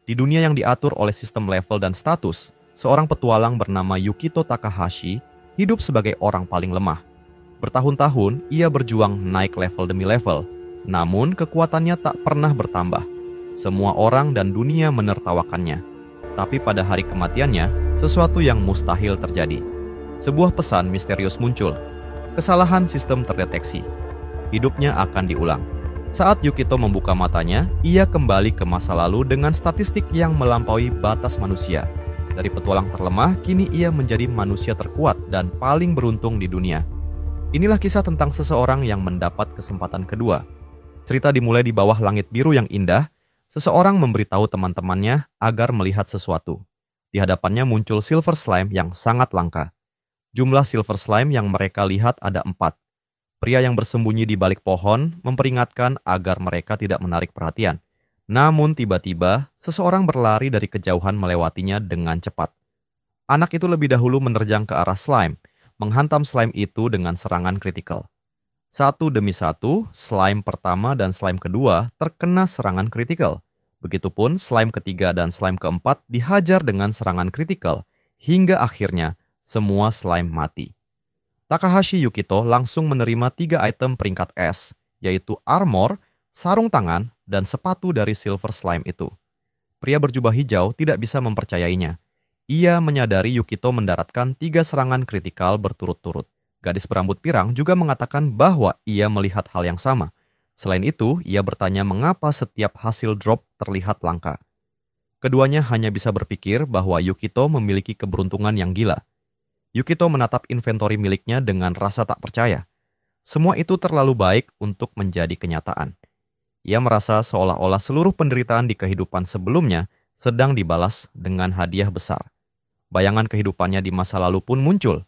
Di dunia yang diatur oleh sistem level dan status, seorang petualang bernama Yukito Takahashi hidup sebagai orang paling lemah. Bertahun-tahun, ia berjuang naik level demi level, namun kekuatannya tak pernah bertambah. Semua orang dan dunia menertawakannya. Tapi pada hari kematiannya, sesuatu yang mustahil terjadi. Sebuah pesan misterius muncul. Kesalahan sistem terdeteksi. Hidupnya akan diulang. Saat Yukito membuka matanya, ia kembali ke masa lalu dengan statistik yang melampaui batas manusia. Dari petualang terlemah, kini ia menjadi manusia terkuat dan paling beruntung di dunia. Inilah kisah tentang seseorang yang mendapat kesempatan kedua. Cerita dimulai di bawah langit biru yang indah. Seseorang memberitahu teman-temannya agar melihat sesuatu. Di hadapannya muncul silver slime yang sangat langka. Jumlah silver slime yang mereka lihat ada 4. Pria yang bersembunyi di balik pohon memperingatkan agar mereka tidak menarik perhatian. Namun tiba-tiba, seseorang berlari dari kejauhan melewatinya dengan cepat. Anak itu lebih dahulu menerjang ke arah slime, menghantam slime itu dengan serangan kritikal. Satu demi satu, slime pertama dan slime kedua terkena serangan kritikal. Begitupun slime ketiga dan slime keempat dihajar dengan serangan kritikal, hingga akhirnya semua slime mati. Takahashi Yukito langsung menerima 3 item peringkat S, yaitu armor, sarung tangan, dan sepatu dari silver slime itu. Pria berjubah hijau tidak bisa mempercayainya. Ia menyadari Yukito mendaratkan 3 serangan kritikal berturut-turut. Gadis berambut pirang juga mengatakan bahwa ia melihat hal yang sama. Selain itu, ia bertanya mengapa setiap hasil drop terlihat langka. Keduanya hanya bisa berpikir bahwa Yukito memiliki keberuntungan yang gila. Yukito menatap inventori miliknya dengan rasa tak percaya. Semua itu terlalu baik untuk menjadi kenyataan. Ia merasa seolah-olah seluruh penderitaan di kehidupan sebelumnya sedang dibalas dengan hadiah besar. Bayangan kehidupannya di masa lalu pun muncul.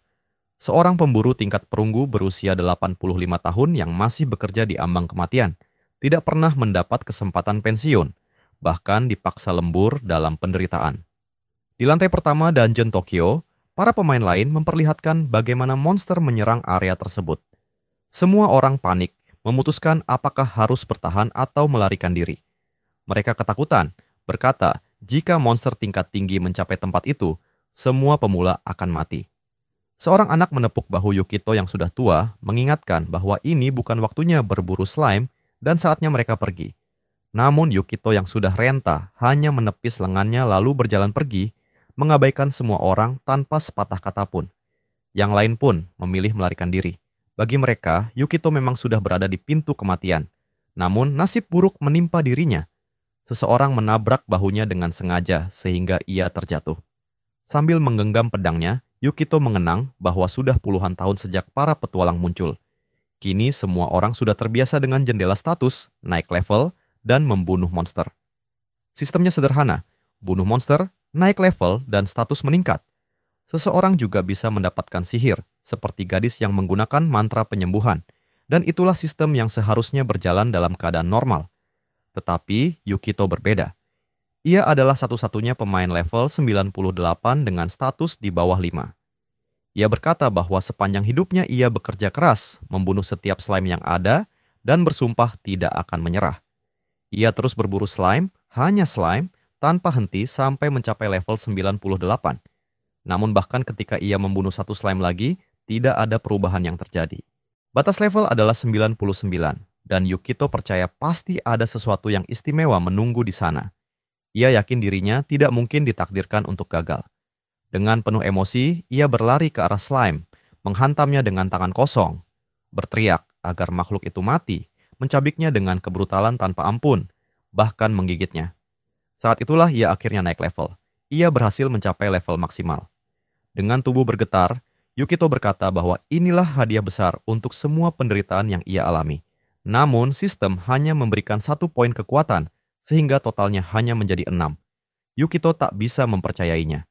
Seorang pemburu tingkat perunggu berusia 85 tahun yang masih bekerja di ambang kematian, tidak pernah mendapat kesempatan pensiun, bahkan dipaksa lembur dalam penderitaan. Di lantai pertama Dungeon Tokyo, para pemain lain memperlihatkan bagaimana monster menyerang area tersebut. Semua orang panik, memutuskan apakah harus bertahan atau melarikan diri. Mereka ketakutan, berkata jika monster tingkat tinggi mencapai tempat itu, semua pemula akan mati. Seorang anak menepuk bahu Yukito yang sudah tua, mengingatkan bahwa ini bukan waktunya berburu slime dan saatnya mereka pergi. Namun Yukito yang sudah renta hanya menepis lengannya lalu berjalan pergi, mengabaikan semua orang tanpa sepatah kata pun. Yang lain pun memilih melarikan diri. Bagi mereka, Yukito memang sudah berada di pintu kematian. Namun nasib buruk menimpa dirinya. Seseorang menabrak bahunya dengan sengaja sehingga ia terjatuh. Sambil menggenggam pedangnya, Yukito mengenang bahwa sudah puluhan tahun sejak para petualang muncul. Kini semua orang sudah terbiasa dengan jendela status, naik level, dan membunuh monster. Sistemnya sederhana, bunuh monster, naik level, dan status meningkat. Seseorang juga bisa mendapatkan sihir, seperti gadis yang menggunakan mantra penyembuhan, dan itulah sistem yang seharusnya berjalan dalam keadaan normal. Tetapi Yukito berbeda. Ia adalah satu-satunya pemain level 98 dengan status di bawah 5. Ia berkata bahwa sepanjang hidupnya ia bekerja keras, membunuh setiap slime yang ada, dan bersumpah tidak akan menyerah. Ia terus berburu slime, hanya slime, tanpa henti sampai mencapai level 98. Namun bahkan ketika ia membunuh satu slime lagi, tidak ada perubahan yang terjadi. Batas level adalah 99, dan Yukito percaya pasti ada sesuatu yang istimewa menunggu di sana. Ia yakin dirinya tidak mungkin ditakdirkan untuk gagal. Dengan penuh emosi, ia berlari ke arah slime, menghantamnya dengan tangan kosong, berteriak agar makhluk itu mati, mencabiknya dengan kebrutalan tanpa ampun, bahkan menggigitnya. Saat itulah ia akhirnya naik level. Ia berhasil mencapai level maksimal. Dengan tubuh bergetar, Yukito berkata bahwa inilah hadiah besar untuk semua penderitaan yang ia alami. Namun sistem hanya memberikan 1 poin kekuatan, sehingga totalnya hanya menjadi 6. Yukito tak bisa mempercayainya.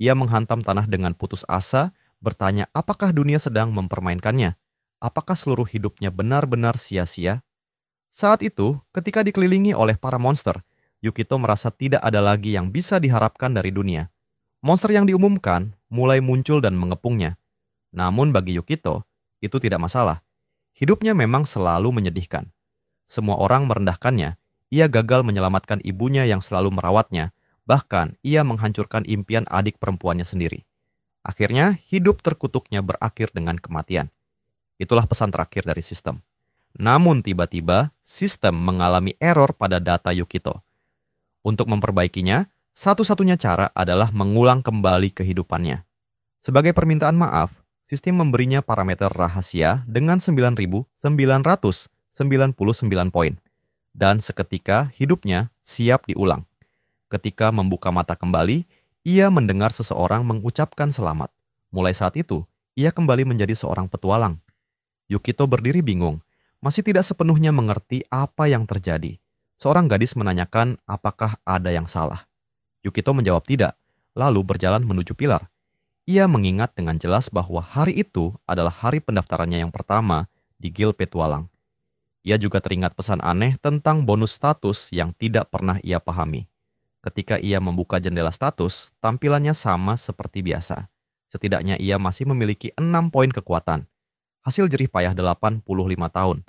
Ia menghantam tanah dengan putus asa, bertanya apakah dunia sedang mempermainkannya? Apakah seluruh hidupnya benar-benar sia-sia? Saat itu, ketika dikelilingi oleh para monster, Yukito merasa tidak ada lagi yang bisa diharapkan dari dunia. Monster yang diumumkan mulai muncul dan mengepungnya. Namun bagi Yukito, itu tidak masalah. Hidupnya memang selalu menyedihkan. Semua orang merendahkannya. Ia gagal menyelamatkan ibunya yang selalu merawatnya, Bahkan, ia menghancurkan impian adik perempuannya sendiri. Akhirnya, hidup terkutuknya berakhir dengan kematian. Itulah pesan terakhir dari sistem. Namun tiba-tiba, sistem mengalami error pada data Yukito. Untuk memperbaikinya, satu-satunya cara adalah mengulang kembali kehidupannya. Sebagai permintaan maaf, sistem memberinya parameter rahasia dengan 9.999 poin. Dan seketika hidupnya siap diulang. Ketika membuka mata kembali, ia mendengar seseorang mengucapkan selamat. Mulai saat itu, ia kembali menjadi seorang petualang. Yukito berdiri bingung, masih tidak sepenuhnya mengerti apa yang terjadi. Seorang gadis menanyakan apakah ada yang salah. Yukito menjawab tidak, lalu berjalan menuju pilar. Ia mengingat dengan jelas bahwa hari itu adalah hari pendaftarannya yang pertama di Guild Petualang. Ia juga teringat pesan aneh tentang bonus status yang tidak pernah ia pahami. Ketika ia membuka jendela status, tampilannya sama seperti biasa. Setidaknya ia masih memiliki 6 poin kekuatan. Hasil jerih payah 85 tahun.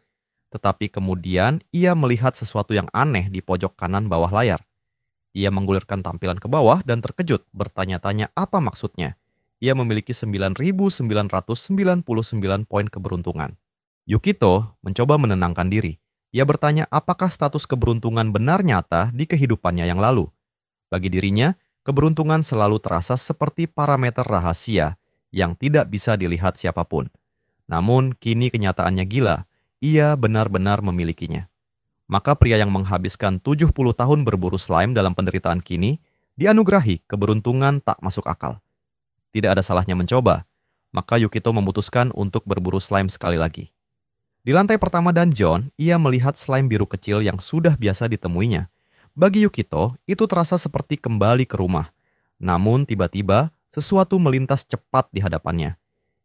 Tetapi kemudian ia melihat sesuatu yang aneh di pojok kanan bawah layar. Ia menggulirkan tampilan ke bawah dan terkejut, bertanya-tanya apa maksudnya. Ia memiliki 9.999 poin keberuntungan. Yukito mencoba menenangkan diri. Ia bertanya apakah status keberuntungan benar nyata di kehidupannya yang lalu. Bagi dirinya, keberuntungan selalu terasa seperti parameter rahasia yang tidak bisa dilihat siapapun. Namun, kini kenyataannya gila, ia benar-benar memilikinya. Maka pria yang menghabiskan 70 tahun berburu slime dalam penderitaan kini, dianugerahi keberuntungan tak masuk akal. Tidak ada salahnya mencoba, maka Yukito memutuskan untuk berburu slime sekali lagi. Di lantai pertama dungeon, ia melihat slime biru kecil yang sudah biasa ditemuinya. Bagi Yukito, itu terasa seperti kembali ke rumah. Namun tiba-tiba, sesuatu melintas cepat di hadapannya.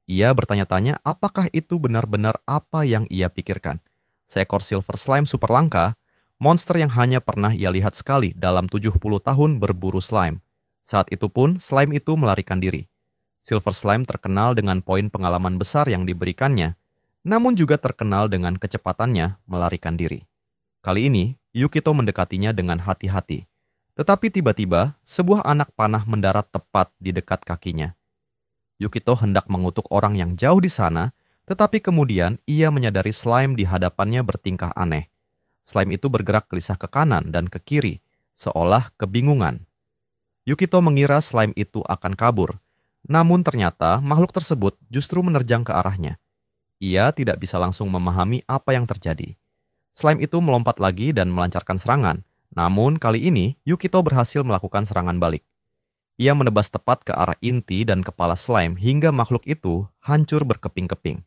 Ia bertanya-tanya apakah itu benar-benar apa yang ia pikirkan. Seekor silver slime super langka, monster yang hanya pernah ia lihat sekali dalam 70 tahun berburu slime. Saat itu pun, slime itu melarikan diri. Silver slime terkenal dengan poin pengalaman besar yang diberikannya, namun juga terkenal dengan kecepatannya melarikan diri. Kali ini, Yukito mendekatinya dengan hati-hati. Tetapi tiba-tiba, sebuah anak panah mendarat tepat di dekat kakinya. Yukito hendak mengutuk orang yang jauh di sana, tetapi kemudian ia menyadari slime di hadapannya bertingkah aneh. Slime itu bergerak gelisah ke kanan dan ke kiri, seolah kebingungan. Yukito mengira slime itu akan kabur, namun ternyata makhluk tersebut justru menerjang ke arahnya. Ia tidak bisa langsung memahami apa yang terjadi. Slime itu melompat lagi dan melancarkan serangan, namun kali ini Yukito berhasil melakukan serangan balik. Ia menebas tepat ke arah inti dan kepala slime hingga makhluk itu hancur berkeping-keping.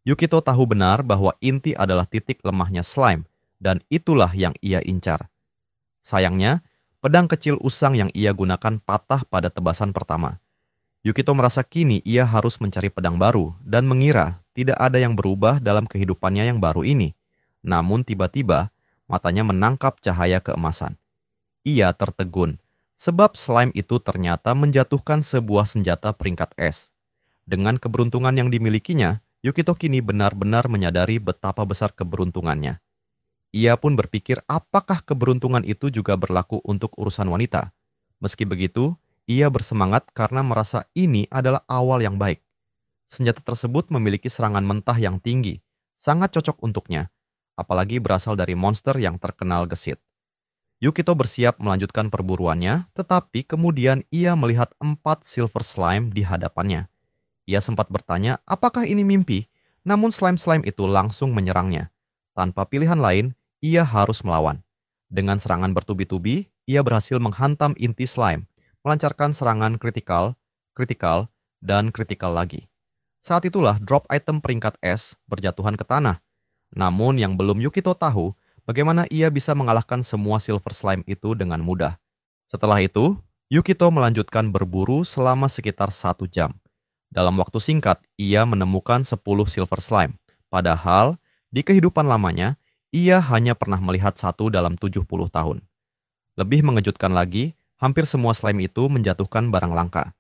Yukito tahu benar bahwa inti adalah titik lemahnya slime, dan itulah yang ia incar. Sayangnya, pedang kecil usang yang ia gunakan patah pada tebasan pertama. Yukito merasa kini ia harus mencari pedang baru dan mengira tidak ada yang berubah dalam kehidupannya yang baru ini. Namun tiba-tiba, matanya menangkap cahaya keemasan. Ia tertegun. Sebab slime itu ternyata menjatuhkan sebuah senjata peringkat S. Dengan keberuntungan yang dimilikinya, Yukito kini benar-benar menyadari betapa besar keberuntungannya. Ia pun berpikir apakah keberuntungan itu juga berlaku untuk urusan wanita. Meski begitu, ia bersemangat karena merasa ini adalah awal yang baik. Senjata tersebut memiliki serangan mentah yang tinggi, sangat cocok untuknya, apalagi berasal dari monster yang terkenal gesit. Yukito bersiap melanjutkan perburuannya, tetapi kemudian ia melihat 4 silver slime di hadapannya. Ia sempat bertanya apakah ini mimpi, namun slime-slime itu langsung menyerangnya. Tanpa pilihan lain, ia harus melawan. Dengan serangan bertubi-tubi, ia berhasil menghantam inti slime, melancarkan serangan kritikal, dan kritikal lagi. Saat itulah drop item peringkat S berjatuhan ke tanah. Namun yang belum Yukito tahu, bagaimana ia bisa mengalahkan semua silver slime itu dengan mudah. Setelah itu, Yukito melanjutkan berburu selama sekitar 1 jam. Dalam waktu singkat, ia menemukan 10 silver slime. Padahal, di kehidupan lamanya, ia hanya pernah melihat 1 dalam 70 tahun. Lebih mengejutkan lagi, hampir semua slime itu menjatuhkan barang langka.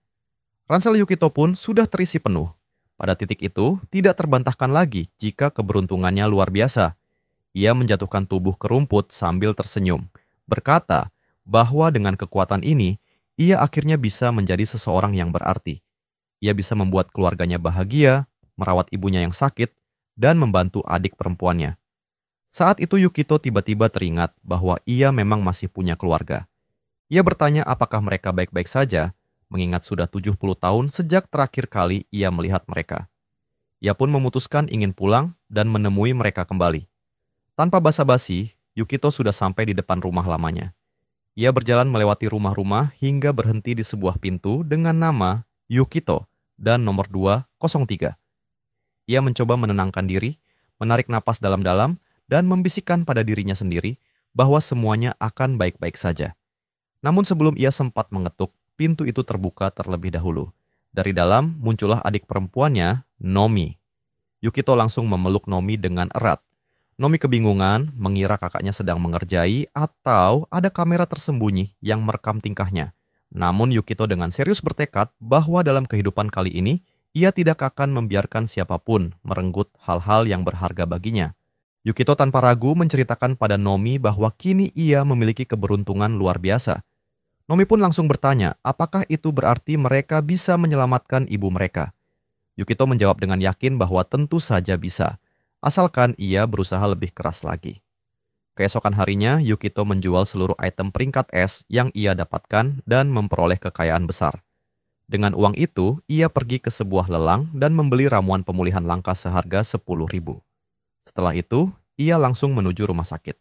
Ransel Yukito pun sudah terisi penuh. Pada titik itu, tidak terbantahkan lagi jika keberuntungannya luar biasa. Ia menjatuhkan tubuh ke rumput sambil tersenyum, berkata bahwa dengan kekuatan ini, ia akhirnya bisa menjadi seseorang yang berarti. Ia bisa membuat keluarganya bahagia, merawat ibunya yang sakit, dan membantu adik perempuannya. Saat itu Yukito tiba-tiba teringat bahwa ia memang masih punya keluarga. Ia bertanya apakah mereka baik-baik saja, mengingat sudah 70 tahun sejak terakhir kali ia melihat mereka. Ia pun memutuskan ingin pulang dan menemui mereka kembali. Tanpa basa-basi, Yukito sudah sampai di depan rumah lamanya. Ia berjalan melewati rumah-rumah hingga berhenti di sebuah pintu dengan nama Yukito dan nomor 203. Ia mencoba menenangkan diri, menarik napas dalam-dalam, dan membisikkan pada dirinya sendiri bahwa semuanya akan baik-baik saja. Namun sebelum ia sempat mengetuk, pintu itu terbuka terlebih dahulu. Dari dalam muncullah adik perempuannya, Nomi. Yukito langsung memeluk Nomi dengan erat. Nomi kebingungan, mengira kakaknya sedang mengerjai atau ada kamera tersembunyi yang merekam tingkahnya. Namun Yukito dengan serius bertekad bahwa dalam kehidupan kali ini, ia tidak akan membiarkan siapapun merenggut hal-hal yang berharga baginya. Yukito tanpa ragu menceritakan pada Nomi bahwa kini ia memiliki keberuntungan luar biasa. Nomi pun langsung bertanya, apakah itu berarti mereka bisa menyelamatkan ibu mereka? Yukito menjawab dengan yakin bahwa tentu saja bisa, asalkan ia berusaha lebih keras lagi. Keesokan harinya, Yukito menjual seluruh item peringkat es yang ia dapatkan dan memperoleh kekayaan besar. Dengan uang itu, ia pergi ke sebuah lelang dan membeli ramuan pemulihan langka seharga 10.000. Setelah itu, ia langsung menuju rumah sakit.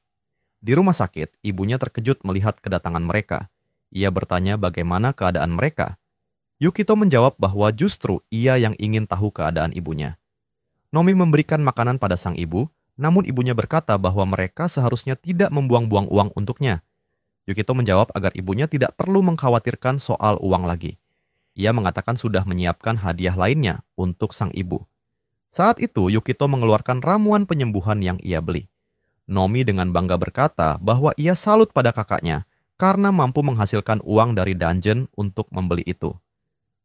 Di rumah sakit, ibunya terkejut melihat kedatangan mereka. Ia bertanya bagaimana keadaan mereka. Yukito menjawab bahwa justru ia yang ingin tahu keadaan ibunya. Nomi memberikan makanan pada sang ibu, namun ibunya berkata bahwa mereka seharusnya tidak membuang-buang uang untuknya. Yukito menjawab agar ibunya tidak perlu mengkhawatirkan soal uang lagi. Ia mengatakan sudah menyiapkan hadiah lainnya untuk sang ibu. Saat itu, Yukito mengeluarkan ramuan penyembuhan yang ia beli. Nomi dengan bangga berkata bahwa ia salut pada kakaknya karena mampu menghasilkan uang dari dungeon untuk membeli itu.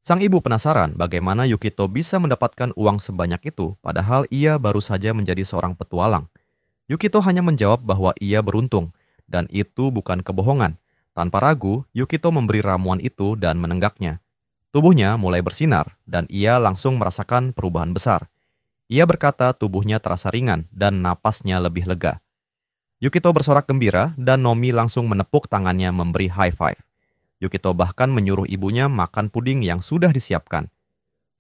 Sang ibu penasaran bagaimana Yukito bisa mendapatkan uang sebanyak itu padahal ia baru saja menjadi seorang petualang. Yukito hanya menjawab bahwa ia beruntung dan itu bukan kebohongan. Tanpa ragu, Yukito memberi ramuan itu dan menenggaknya. Tubuhnya mulai bersinar dan ia langsung merasakan perubahan besar. Ia berkata tubuhnya terasa ringan dan napasnya lebih lega. Yukito bersorak gembira dan Nomi langsung menepuk tangannya memberi high five. Yukito bahkan menyuruh ibunya makan puding yang sudah disiapkan.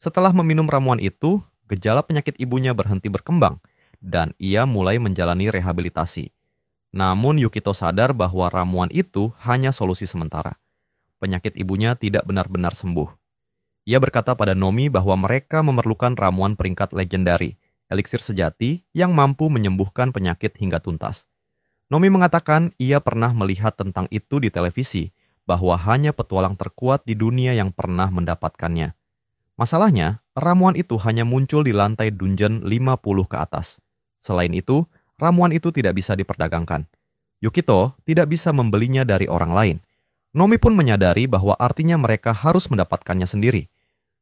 Setelah meminum ramuan itu, gejala penyakit ibunya berhenti berkembang dan ia mulai menjalani rehabilitasi. Namun Yukito sadar bahwa ramuan itu hanya solusi sementara. Penyakit ibunya tidak benar-benar sembuh. Ia berkata pada Nomi bahwa mereka memerlukan ramuan peringkat legendari, eliksir sejati yang mampu menyembuhkan penyakit hingga tuntas. Nomi mengatakan ia pernah melihat tentang itu di televisi, bahwa hanya petualang terkuat di dunia yang pernah mendapatkannya. Masalahnya, ramuan itu hanya muncul di lantai dungeon 50 ke atas. Selain itu, ramuan itu tidak bisa diperdagangkan. Yukito tidak bisa membelinya dari orang lain. Nomi pun menyadari bahwa artinya mereka harus mendapatkannya sendiri.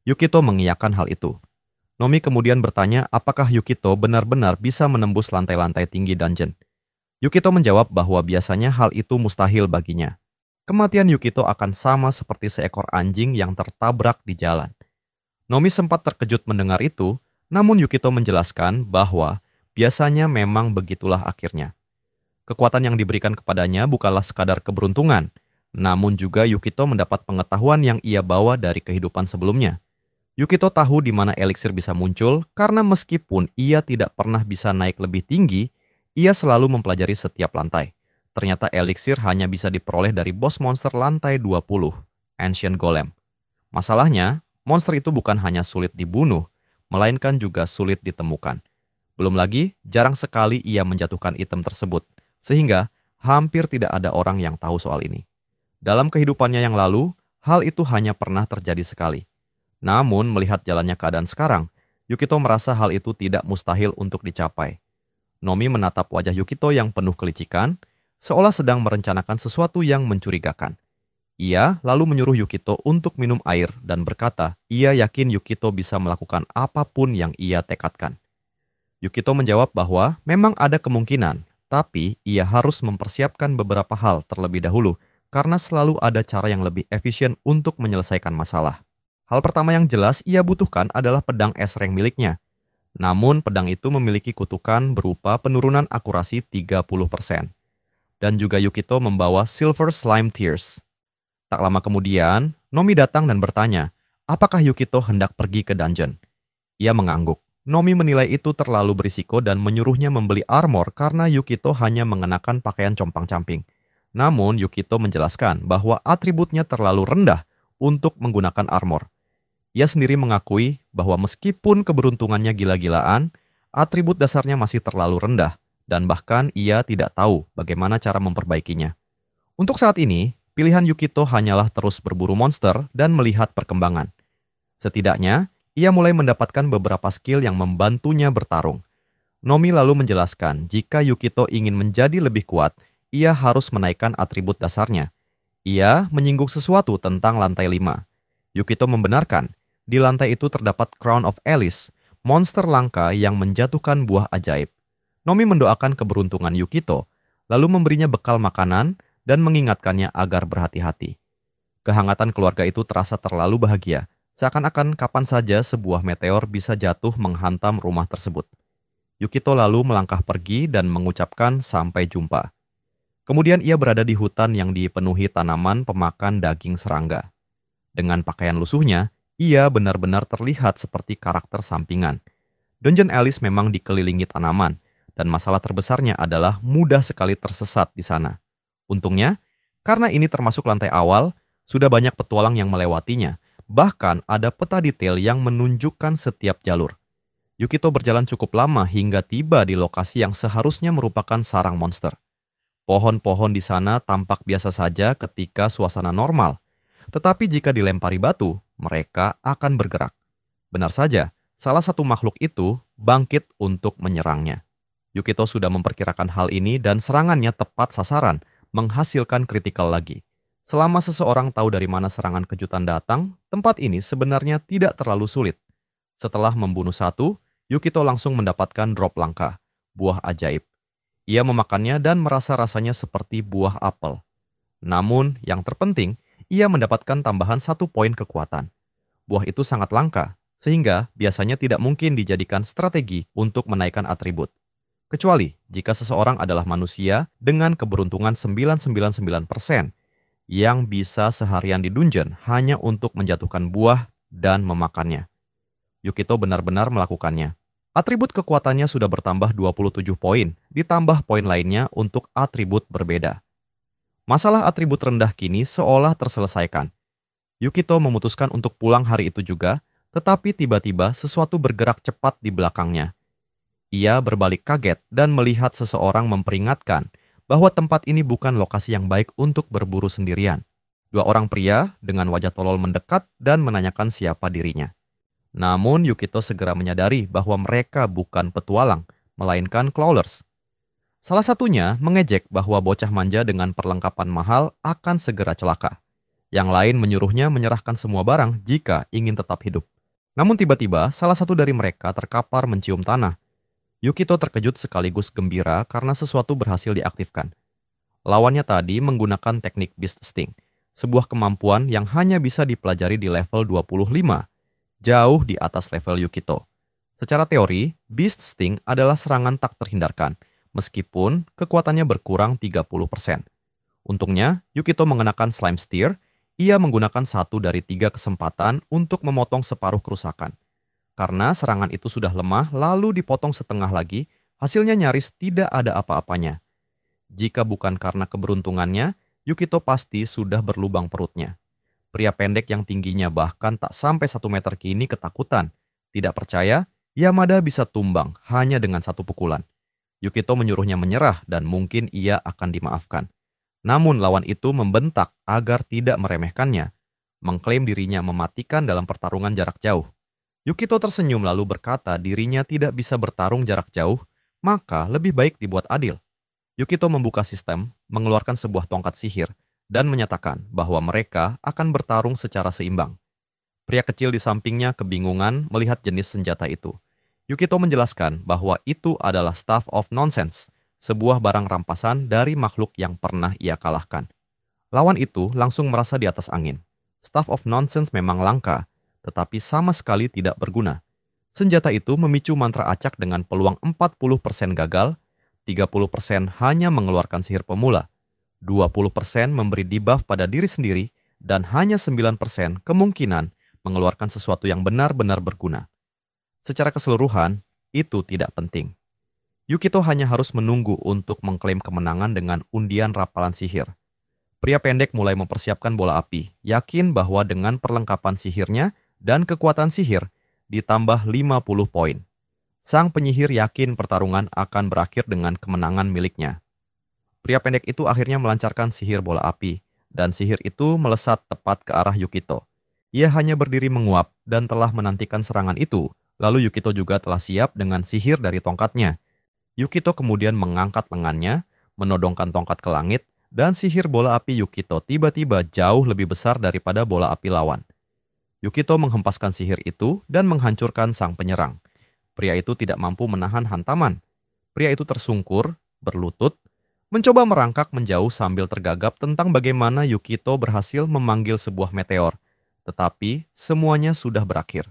Yukito mengiyakan hal itu. Nomi kemudian bertanya apakah Yukito benar-benar bisa menembus lantai-lantai tinggi dungeon. Yukito menjawab bahwa biasanya hal itu mustahil baginya. Kematian Yukito akan sama seperti seekor anjing yang tertabrak di jalan. Nomi sempat terkejut mendengar itu, namun Yukito menjelaskan bahwa biasanya memang begitulah akhirnya. Kekuatan yang diberikan kepadanya bukanlah sekadar keberuntungan, namun juga Yukito mendapat pengetahuan yang ia bawa dari kehidupan sebelumnya. Yukito tahu di mana eliksir bisa muncul karena meskipun ia tidak pernah bisa naik lebih tinggi, ia selalu mempelajari setiap lantai. Ternyata eliksir hanya bisa diperoleh dari bos monster lantai 20, Ancient Golem. Masalahnya, monster itu bukan hanya sulit dibunuh, melainkan juga sulit ditemukan. Belum lagi, jarang sekali ia menjatuhkan item tersebut, sehingga hampir tidak ada orang yang tahu soal ini. Dalam kehidupannya yang lalu, hal itu hanya pernah terjadi sekali. Namun, melihat jalannya keadaan sekarang, Yukito merasa hal itu tidak mustahil untuk dicapai. Nomi menatap wajah Yukito yang penuh kelicikan, seolah sedang merencanakan sesuatu yang mencurigakan. Ia lalu menyuruh Yukito untuk minum air dan berkata, ia yakin Yukito bisa melakukan apapun yang ia tekadkan. Yukito menjawab bahwa memang ada kemungkinan, tapi ia harus mempersiapkan beberapa hal terlebih dahulu karena selalu ada cara yang lebih efisien untuk menyelesaikan masalah. Hal pertama yang jelas ia butuhkan adalah pedang es rank miliknya. Namun pedang itu memiliki kutukan berupa penurunan akurasi 30%. Dan juga Yukito membawa Silver Slime Tears. Tak lama kemudian, Nomi datang dan bertanya, apakah Yukito hendak pergi ke dungeon? Ia mengangguk. Nomi menilai itu terlalu berisiko dan menyuruhnya membeli armor karena Yukito hanya mengenakan pakaian compang-camping. Namun Yukito menjelaskan bahwa atributnya terlalu rendah untuk menggunakan armor. Ia sendiri mengakui bahwa meskipun keberuntungannya gila-gilaan, atribut dasarnya masih terlalu rendah dan bahkan ia tidak tahu bagaimana cara memperbaikinya. Untuk saat ini, pilihan Yukito hanyalah terus berburu monster dan melihat perkembangan. Setidaknya, ia mulai mendapatkan beberapa skill yang membantunya bertarung. Nomi lalu menjelaskan jika Yukito ingin menjadi lebih kuat, ia harus menaikkan atribut dasarnya. Ia menyinggung sesuatu tentang lantai 5. Yukito membenarkan, di lantai itu terdapat Crown of Alice, monster langka yang menjatuhkan buah ajaib. Nomi mendoakan keberuntungan Yukito, lalu memberinya bekal makanan dan mengingatkannya agar berhati-hati. Kehangatan keluarga itu terasa terlalu bahagia, seakan-akan kapan saja sebuah meteor bisa jatuh menghantam rumah tersebut. Yukito lalu melangkah pergi dan mengucapkan sampai jumpa. Kemudian ia berada di hutan yang dipenuhi tanaman pemakan daging serangga. Dengan pakaian lusuhnya, ia benar-benar terlihat seperti karakter sampingan. Dungeon Alice memang dikelilingi tanaman, dan masalah terbesarnya adalah mudah sekali tersesat di sana. Untungnya, karena ini termasuk lantai awal, sudah banyak petualang yang melewatinya. Bahkan ada peta detail yang menunjukkan setiap jalur. Yukito berjalan cukup lama hingga tiba di lokasi yang seharusnya merupakan sarang monster. Pohon-pohon di sana tampak biasa saja ketika suasana normal. Tetapi jika dilempari batu, mereka akan bergerak. Benar saja, salah satu makhluk itu bangkit untuk menyerangnya. Yukito sudah memperkirakan hal ini dan serangannya tepat sasaran, menghasilkan kritikal lagi. Selama seseorang tahu dari mana serangan kejutan datang, tempat ini sebenarnya tidak terlalu sulit. Setelah membunuh satu, Yukito langsung mendapatkan drop langka, buah ajaib. Ia memakannya dan merasa rasanya seperti buah apel. Namun, yang terpenting, ia mendapatkan tambahan 1 poin kekuatan. Buah itu sangat langka, sehingga biasanya tidak mungkin dijadikan strategi untuk menaikkan atribut. Kecuali jika seseorang adalah manusia dengan keberuntungan 999% yang bisa seharian di dungeon hanya untuk menjatuhkan buah dan memakannya. Yukito benar-benar melakukannya. Atribut kekuatannya sudah bertambah 27 poin, ditambah poin lainnya untuk atribut berbeda. Masalah atribut rendah kini seolah terselesaikan. Yukito memutuskan untuk pulang hari itu juga, tetapi tiba-tiba sesuatu bergerak cepat di belakangnya. Ia berbalik kaget dan melihat seseorang memperingatkan bahwa tempat ini bukan lokasi yang baik untuk berburu sendirian. 2 orang pria dengan wajah tolol mendekat dan menanyakan siapa dirinya. Namun Yukito segera menyadari bahwa mereka bukan petualang, melainkan clawlers. Salah satunya mengejek bahwa bocah manja dengan perlengkapan mahal akan segera celaka. Yang lain menyuruhnya menyerahkan semua barang jika ingin tetap hidup. Namun tiba-tiba salah satu dari mereka terkapar mencium tanah. Yukito terkejut sekaligus gembira karena sesuatu berhasil diaktifkan. Lawannya tadi menggunakan teknik Beast Sting, sebuah kemampuan yang hanya bisa dipelajari di level 25, jauh di atas level Yukito. Secara teori, Beast Sting adalah serangan tak terhindarkan, meskipun kekuatannya berkurang 30%. Untungnya, Yukito mengenakan Slime Spear, ia menggunakan 1 dari 3 kesempatan untuk memotong separuh kerusakan. Karena serangan itu sudah lemah lalu dipotong setengah lagi, hasilnya nyaris tidak ada apa-apanya. Jika bukan karena keberuntungannya, Yukito pasti sudah berlubang perutnya. Pria pendek yang tingginya bahkan tak sampai 1 meter kini ketakutan. Tidak percaya, Yamada bisa tumbang hanya dengan 1 pukulan. Yukito menyuruhnya menyerah dan mungkin ia akan dimaafkan. Namun lawan itu membentak agar tidak meremehkannya, mengklaim dirinya mematikan dalam pertarungan jarak jauh. Yukito tersenyum lalu berkata dirinya tidak bisa bertarung jarak jauh, maka lebih baik dibuat adil. Yukito membuka sistem, mengeluarkan sebuah tongkat sihir, dan menyatakan bahwa mereka akan bertarung secara seimbang. Pria kecil di sampingnya kebingungan melihat jenis senjata itu. Yukito menjelaskan bahwa itu adalah Staff of Nonsense, sebuah barang rampasan dari makhluk yang pernah ia kalahkan. Lawan itu langsung merasa di atas angin. Staff of Nonsense memang langka, tetapi sama sekali tidak berguna. Senjata itu memicu mantra acak dengan peluang 40% gagal, 30% hanya mengeluarkan sihir pemula, 20% memberi debuff pada diri sendiri, dan hanya 9% kemungkinan mengeluarkan sesuatu yang benar-benar berguna. Secara keseluruhan, itu tidak penting. Yukito hanya harus menunggu untuk mengklaim kemenangan dengan undian rapalan sihir. Pria pendek mulai mempersiapkan bola api, yakin bahwa dengan perlengkapan sihirnya dan kekuatan sihir, ditambah 50 poin. Sang penyihir yakin pertarungan akan berakhir dengan kemenangan miliknya. Pria pendek itu akhirnya melancarkan sihir bola api, dan sihir itu melesat tepat ke arah Yukito. Ia hanya berdiri menguap dan telah menantikan serangan itu, lalu Yukito juga telah siap dengan sihir dari tongkatnya. Yukito kemudian mengangkat lengannya, menodongkan tongkat ke langit, dan sihir bola api Yukito tiba-tiba jauh lebih besar daripada bola api lawan. Yukito menghempaskan sihir itu dan menghancurkan sang penyerang. Pria itu tidak mampu menahan hantaman. Pria itu tersungkur, berlutut, mencoba merangkak menjauh sambil tergagap tentang bagaimana Yukito berhasil memanggil sebuah meteor. Tetapi semuanya sudah berakhir.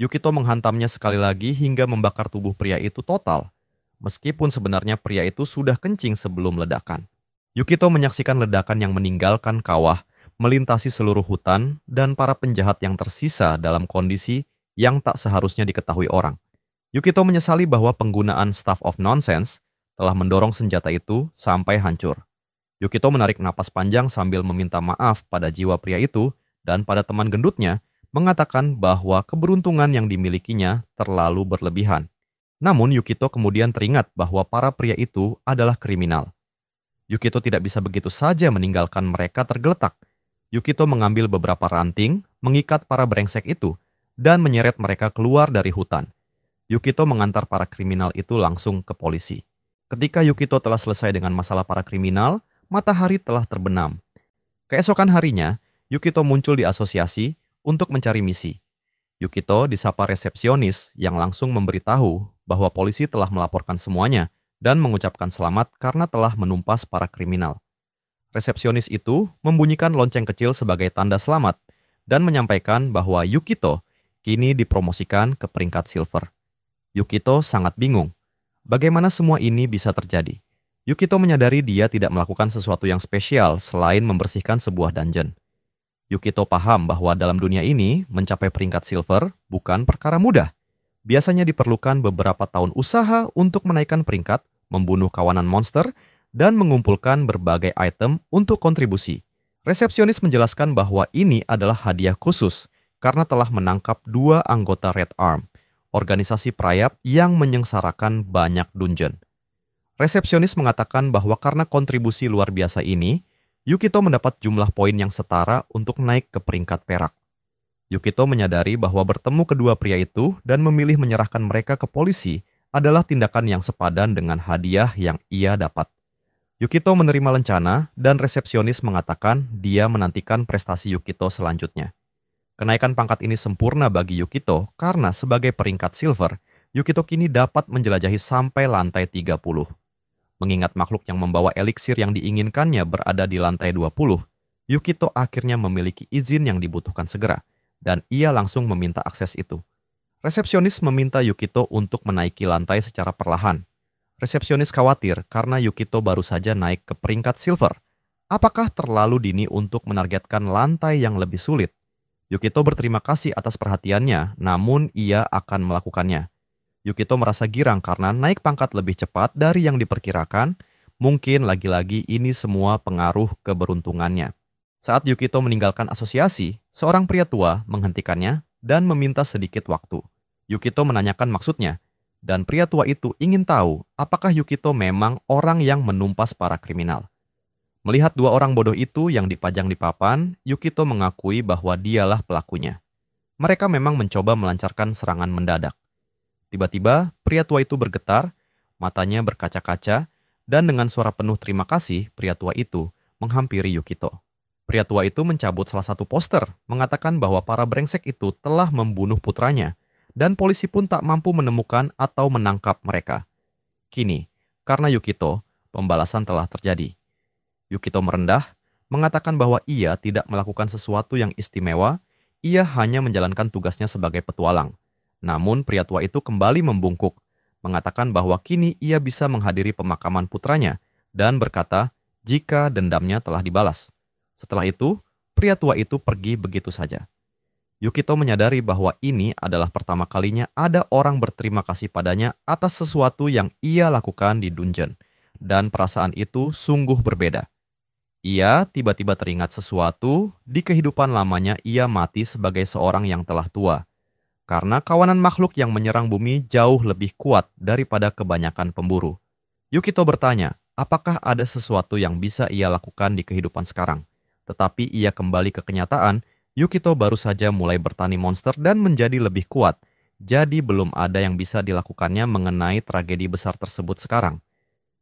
Yukito menghantamnya sekali lagi hingga membakar tubuh pria itu total. Meskipun sebenarnya pria itu sudah kencing sebelum ledakan. Yukito menyaksikan ledakan yang meninggalkan kawah, melintasi seluruh hutan, dan para penjahat yang tersisa dalam kondisi yang tak seharusnya diketahui orang. Yukito menyesali bahwa penggunaan Staff of Nonsense telah mendorong senjata itu sampai hancur. Yukito menarik napas panjang sambil meminta maaf pada jiwa pria itu dan pada teman gendutnya, mengatakan bahwa keberuntungan yang dimilikinya terlalu berlebihan. Namun Yukito kemudian teringat bahwa para pria itu adalah kriminal. Yukito tidak bisa begitu saja meninggalkan mereka tergeletak. Yukito mengambil beberapa ranting, mengikat para brengsek itu, dan menyeret mereka keluar dari hutan. Yukito mengantar para kriminal itu langsung ke polisi. Ketika Yukito telah selesai dengan masalah para kriminal, matahari telah terbenam. Keesokan harinya, Yukito muncul di asosiasi untuk mencari misi. Yukito disapa resepsionis yang langsung memberitahu bahwa polisi telah melaporkan semuanya dan mengucapkan selamat karena telah menumpas para kriminal. Resepsionis itu membunyikan lonceng kecil sebagai tanda selamat dan menyampaikan bahwa Yukito kini dipromosikan ke peringkat silver. Yukito sangat bingung. Bagaimana semua ini bisa terjadi? Yukito menyadari dia tidak melakukan sesuatu yang spesial selain membersihkan sebuah dungeon. Yukito paham bahwa dalam dunia ini, mencapai peringkat silver bukan perkara mudah. Biasanya diperlukan beberapa tahun usaha untuk menaikkan peringkat, membunuh kawanan monster, dan mengumpulkan berbagai item untuk kontribusi. Resepsionis menjelaskan bahwa ini adalah hadiah khusus karena telah menangkap 2 anggota Red Arm, organisasi perayap yang menyengsarakan banyak dungeon. Resepsionis mengatakan bahwa karena kontribusi luar biasa ini, Yukito mendapat jumlah poin yang setara untuk naik ke peringkat perak. Yukito menyadari bahwa bertemu kedua pria itu dan memilih menyerahkan mereka ke polisi adalah tindakan yang sepadan dengan hadiah yang ia dapat. Yukito menerima lencana dan resepsionis mengatakan dia menantikan prestasi Yukito selanjutnya. Kenaikan pangkat ini sempurna bagi Yukito karena sebagai peringkat silver, Yukito kini dapat menjelajahi sampai lantai 30. Mengingat makhluk yang membawa eliksir yang diinginkannya berada di lantai 20, Yukito akhirnya memiliki izin yang dibutuhkan segera, dan ia langsung meminta akses itu. Resepsionis meminta Yukito untuk menaiki lantai secara perlahan. Resepsionis khawatir karena Yukito baru saja naik ke peringkat silver. Apakah terlalu dini untuk menargetkan lantai yang lebih sulit? Yukito berterima kasih atas perhatiannya, namun ia akan melakukannya. Yukito merasa girang karena naik pangkat lebih cepat dari yang diperkirakan. Mungkin lagi-lagi ini semua pengaruh keberuntungannya. Saat Yukito meninggalkan asosiasi, seorang pria tua menghentikannya dan meminta sedikit waktu. Yukito menanyakan maksudnya, dan pria tua itu ingin tahu apakah Yukito memang orang yang menumpas para kriminal. Melihat 2 orang bodoh itu yang dipajang di papan, Yukito mengakui bahwa dialah pelakunya. Mereka memang mencoba melancarkan serangan mendadak. Tiba-tiba, pria tua itu bergetar, matanya berkaca-kaca, dan dengan suara penuh terima kasih, pria tua itu menghampiri Yukito. Pria tua itu mencabut salah satu poster, mengatakan bahwa para brengsek itu telah membunuh putranya, dan polisi pun tak mampu menemukan atau menangkap mereka. Kini, karena Yukito, pembalasan telah terjadi. Yukito merendah, mengatakan bahwa ia tidak melakukan sesuatu yang istimewa, ia hanya menjalankan tugasnya sebagai petualang. Namun pria tua itu kembali membungkuk, mengatakan bahwa kini ia bisa menghadiri pemakaman putranya, dan berkata jika dendamnya telah dibalas. Setelah itu, pria tua itu pergi begitu saja. Yukito menyadari bahwa ini adalah pertama kalinya ada orang berterima kasih padanya atas sesuatu yang ia lakukan di dungeon, dan perasaan itu sungguh berbeda. Ia tiba-tiba teringat sesuatu di kehidupan lamanya ia mati sebagai seorang yang telah tua, karena kawanan makhluk yang menyerang bumi jauh lebih kuat daripada kebanyakan pemburu. Yukito bertanya, apakah ada sesuatu yang bisa ia lakukan di kehidupan sekarang? Tetapi ia kembali ke kenyataan, Yukito baru saja mulai bertani monster dan menjadi lebih kuat, jadi belum ada yang bisa dilakukannya mengenai tragedi besar tersebut sekarang.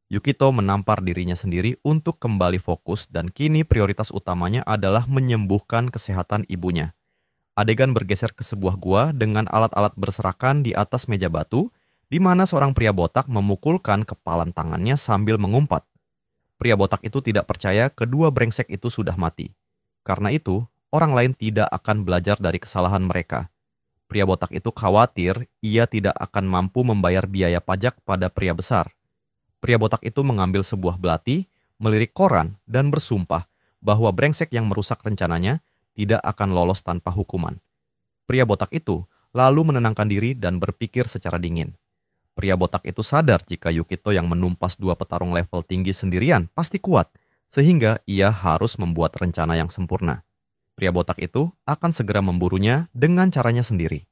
Yukito menampar dirinya sendiri untuk kembali fokus dan kini prioritas utamanya adalah menyembuhkan kesehatan ibunya. Adegan bergeser ke sebuah gua dengan alat-alat berserakan di atas meja batu, di mana seorang pria botak memukulkan kepalan tangannya sambil mengumpat. Pria botak itu tidak percaya kedua brengsek itu sudah mati. Karena itu, orang lain tidak akan belajar dari kesalahan mereka. Pria botak itu khawatir ia tidak akan mampu membayar biaya pajak pada pria besar. Pria botak itu mengambil sebuah belati, melirik koran, dan bersumpah bahwa brengsek yang merusak rencananya tidak akan lolos tanpa hukuman. Pria botak itu lalu menenangkan diri dan berpikir secara dingin. Pria botak itu sadar jika Yukito yang menumpas dua petarung level tinggi sendirian pasti kuat, sehingga ia harus membuat rencana yang sempurna. Pria botak itu akan segera memburunya dengan caranya sendiri.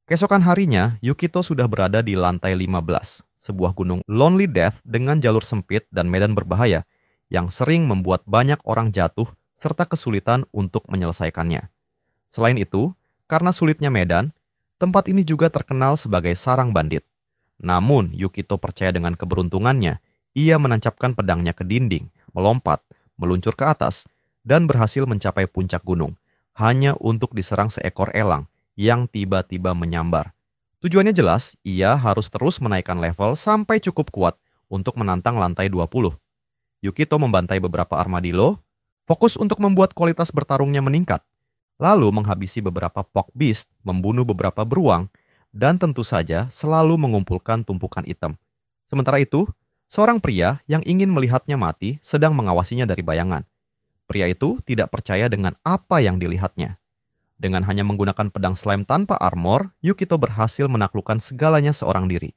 Keesokan harinya, Yukito sudah berada di lantai 15, sebuah gunung Lonely Death dengan jalur sempit dan medan berbahaya yang sering membuat banyak orang jatuh serta kesulitan untuk menyelesaikannya. Selain itu, karena sulitnya medan, tempat ini juga terkenal sebagai sarang bandit. Namun, Yukito percaya dengan keberuntungannya, ia menancapkan pedangnya ke dinding, melompat, meluncur ke atas, dan berhasil mencapai puncak gunung, hanya untuk diserang seekor elang yang tiba-tiba menyambar. Tujuannya jelas, ia harus terus menaikkan level sampai cukup kuat untuk menantang lantai 20. Yukito membantai beberapa armadillo, fokus untuk membuat kualitas bertarungnya meningkat, lalu menghabisi beberapa Pok Beast, membunuh beberapa beruang, dan tentu saja selalu mengumpulkan tumpukan item. Sementara itu, seorang pria yang ingin melihatnya mati sedang mengawasinya dari bayangan. Pria itu tidak percaya dengan apa yang dilihatnya. Dengan hanya menggunakan pedang slime tanpa armor, Yukito berhasil menaklukkan segalanya seorang diri.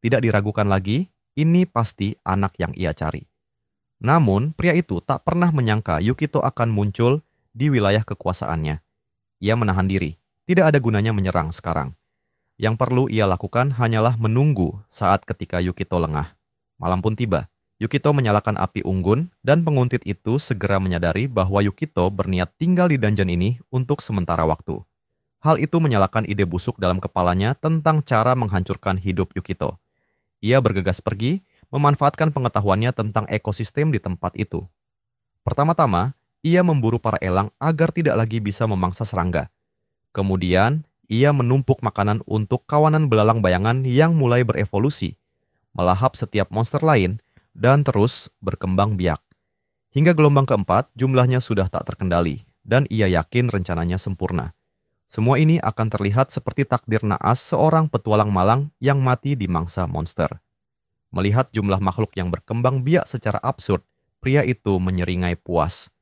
Tidak diragukan lagi, ini pasti anak yang ia cari. Namun, pria itu tak pernah menyangka Yukito akan muncul di wilayah kekuasaannya. Ia menahan diri, tidak ada gunanya menyerang sekarang. Yang perlu ia lakukan hanyalah menunggu saat ketika Yukito lengah. Malam pun tiba. Yukito menyalakan api unggun dan penguntit itu segera menyadari bahwa Yukito berniat tinggal di dungeon ini untuk sementara waktu. Hal itu menyalakan ide busuk dalam kepalanya tentang cara menghancurkan hidup Yukito. Ia bergegas pergi, memanfaatkan pengetahuannya tentang ekosistem di tempat itu. Pertama-tama, ia memburu para elang agar tidak lagi bisa memangsa serangga. Kemudian, ia menumpuk makanan untuk kawanan belalang bayangan yang mulai berevolusi, melahap setiap monster lain, dan terus berkembang biak. Hingga gelombang keempat, jumlahnya sudah tak terkendali, dan ia yakin rencananya sempurna. Semua ini akan terlihat seperti takdir naas seorang petualang malang yang mati di mangsa monster. Melihat jumlah makhluk yang berkembang biak secara absurd, pria itu menyeringai puas.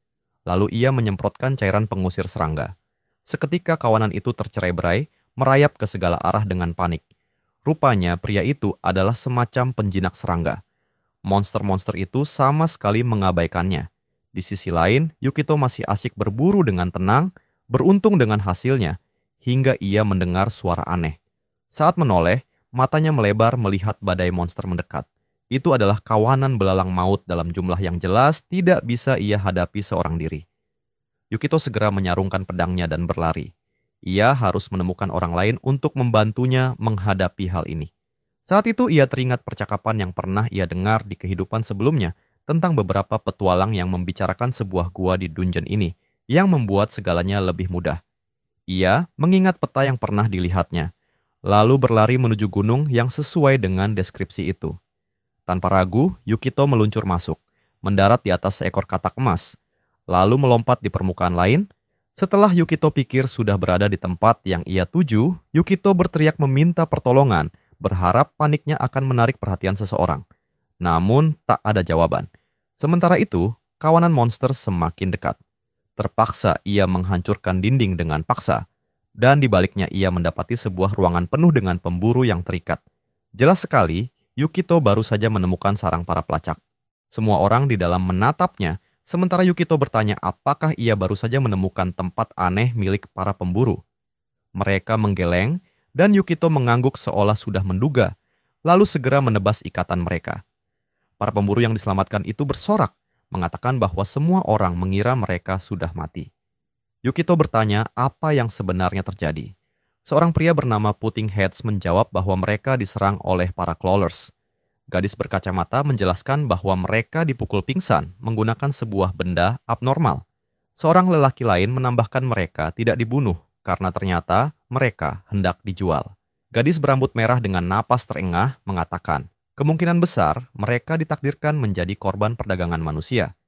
Lalu ia menyemprotkan cairan pengusir serangga. Seketika kawanan itu tercerai-berai, merayap ke segala arah dengan panik. Rupanya pria itu adalah semacam penjinak serangga. Monster-monster itu sama sekali mengabaikannya. Di sisi lain, Yukito masih asyik berburu dengan tenang, beruntung dengan hasilnya, hingga ia mendengar suara aneh. Saat menoleh, matanya melebar melihat badai monster mendekat. Itu adalah kawanan belalang maut dalam jumlah yang jelas tidak bisa ia hadapi seorang diri. Yukito segera menyarungkan pedangnya dan berlari. Ia harus menemukan orang lain untuk membantunya menghadapi hal ini. Saat itu ia teringat percakapan yang pernah ia dengar di kehidupan sebelumnya tentang beberapa petualang yang membicarakan sebuah gua di dungeon ini yang membuat segalanya lebih mudah. Ia mengingat peta yang pernah dilihatnya, lalu berlari menuju gunung yang sesuai dengan deskripsi itu. Tanpa ragu, Yukito meluncur masuk, mendarat di atas seekor katak emas. lalu melompat di permukaan lain. Setelah Yukito pikir sudah berada di tempat yang ia tuju, Yukito berteriak meminta pertolongan, berharap paniknya akan menarik perhatian seseorang. Namun, tak ada jawaban. Sementara itu, kawanan monster semakin dekat. Terpaksa ia menghancurkan dinding dengan paksa, dan di baliknya ia mendapati sebuah ruangan penuh dengan pemburu yang terikat. Jelas sekali, Yukito baru saja menemukan sarang para pelacak. Semua orang di dalam menatapnya, sementara Yukito bertanya apakah ia baru saja menemukan tempat aneh milik para pemburu. Mereka menggeleng, dan Yukito mengangguk seolah sudah menduga, lalu segera menebas ikatan mereka. Para pemburu yang diselamatkan itu bersorak, mengatakan bahwa semua orang mengira mereka sudah mati. Yukito bertanya apa yang sebenarnya terjadi. Seorang pria bernama Puting Heads menjawab bahwa mereka diserang oleh para Clawlers. Gadis berkacamata menjelaskan bahwa mereka dipukul pingsan menggunakan sebuah benda abnormal. Seorang lelaki lain menambahkan mereka tidak dibunuh karena ternyata mereka hendak dijual. Gadis berambut merah dengan napas terengah mengatakan, kemungkinan besar mereka ditakdirkan menjadi korban perdagangan manusia.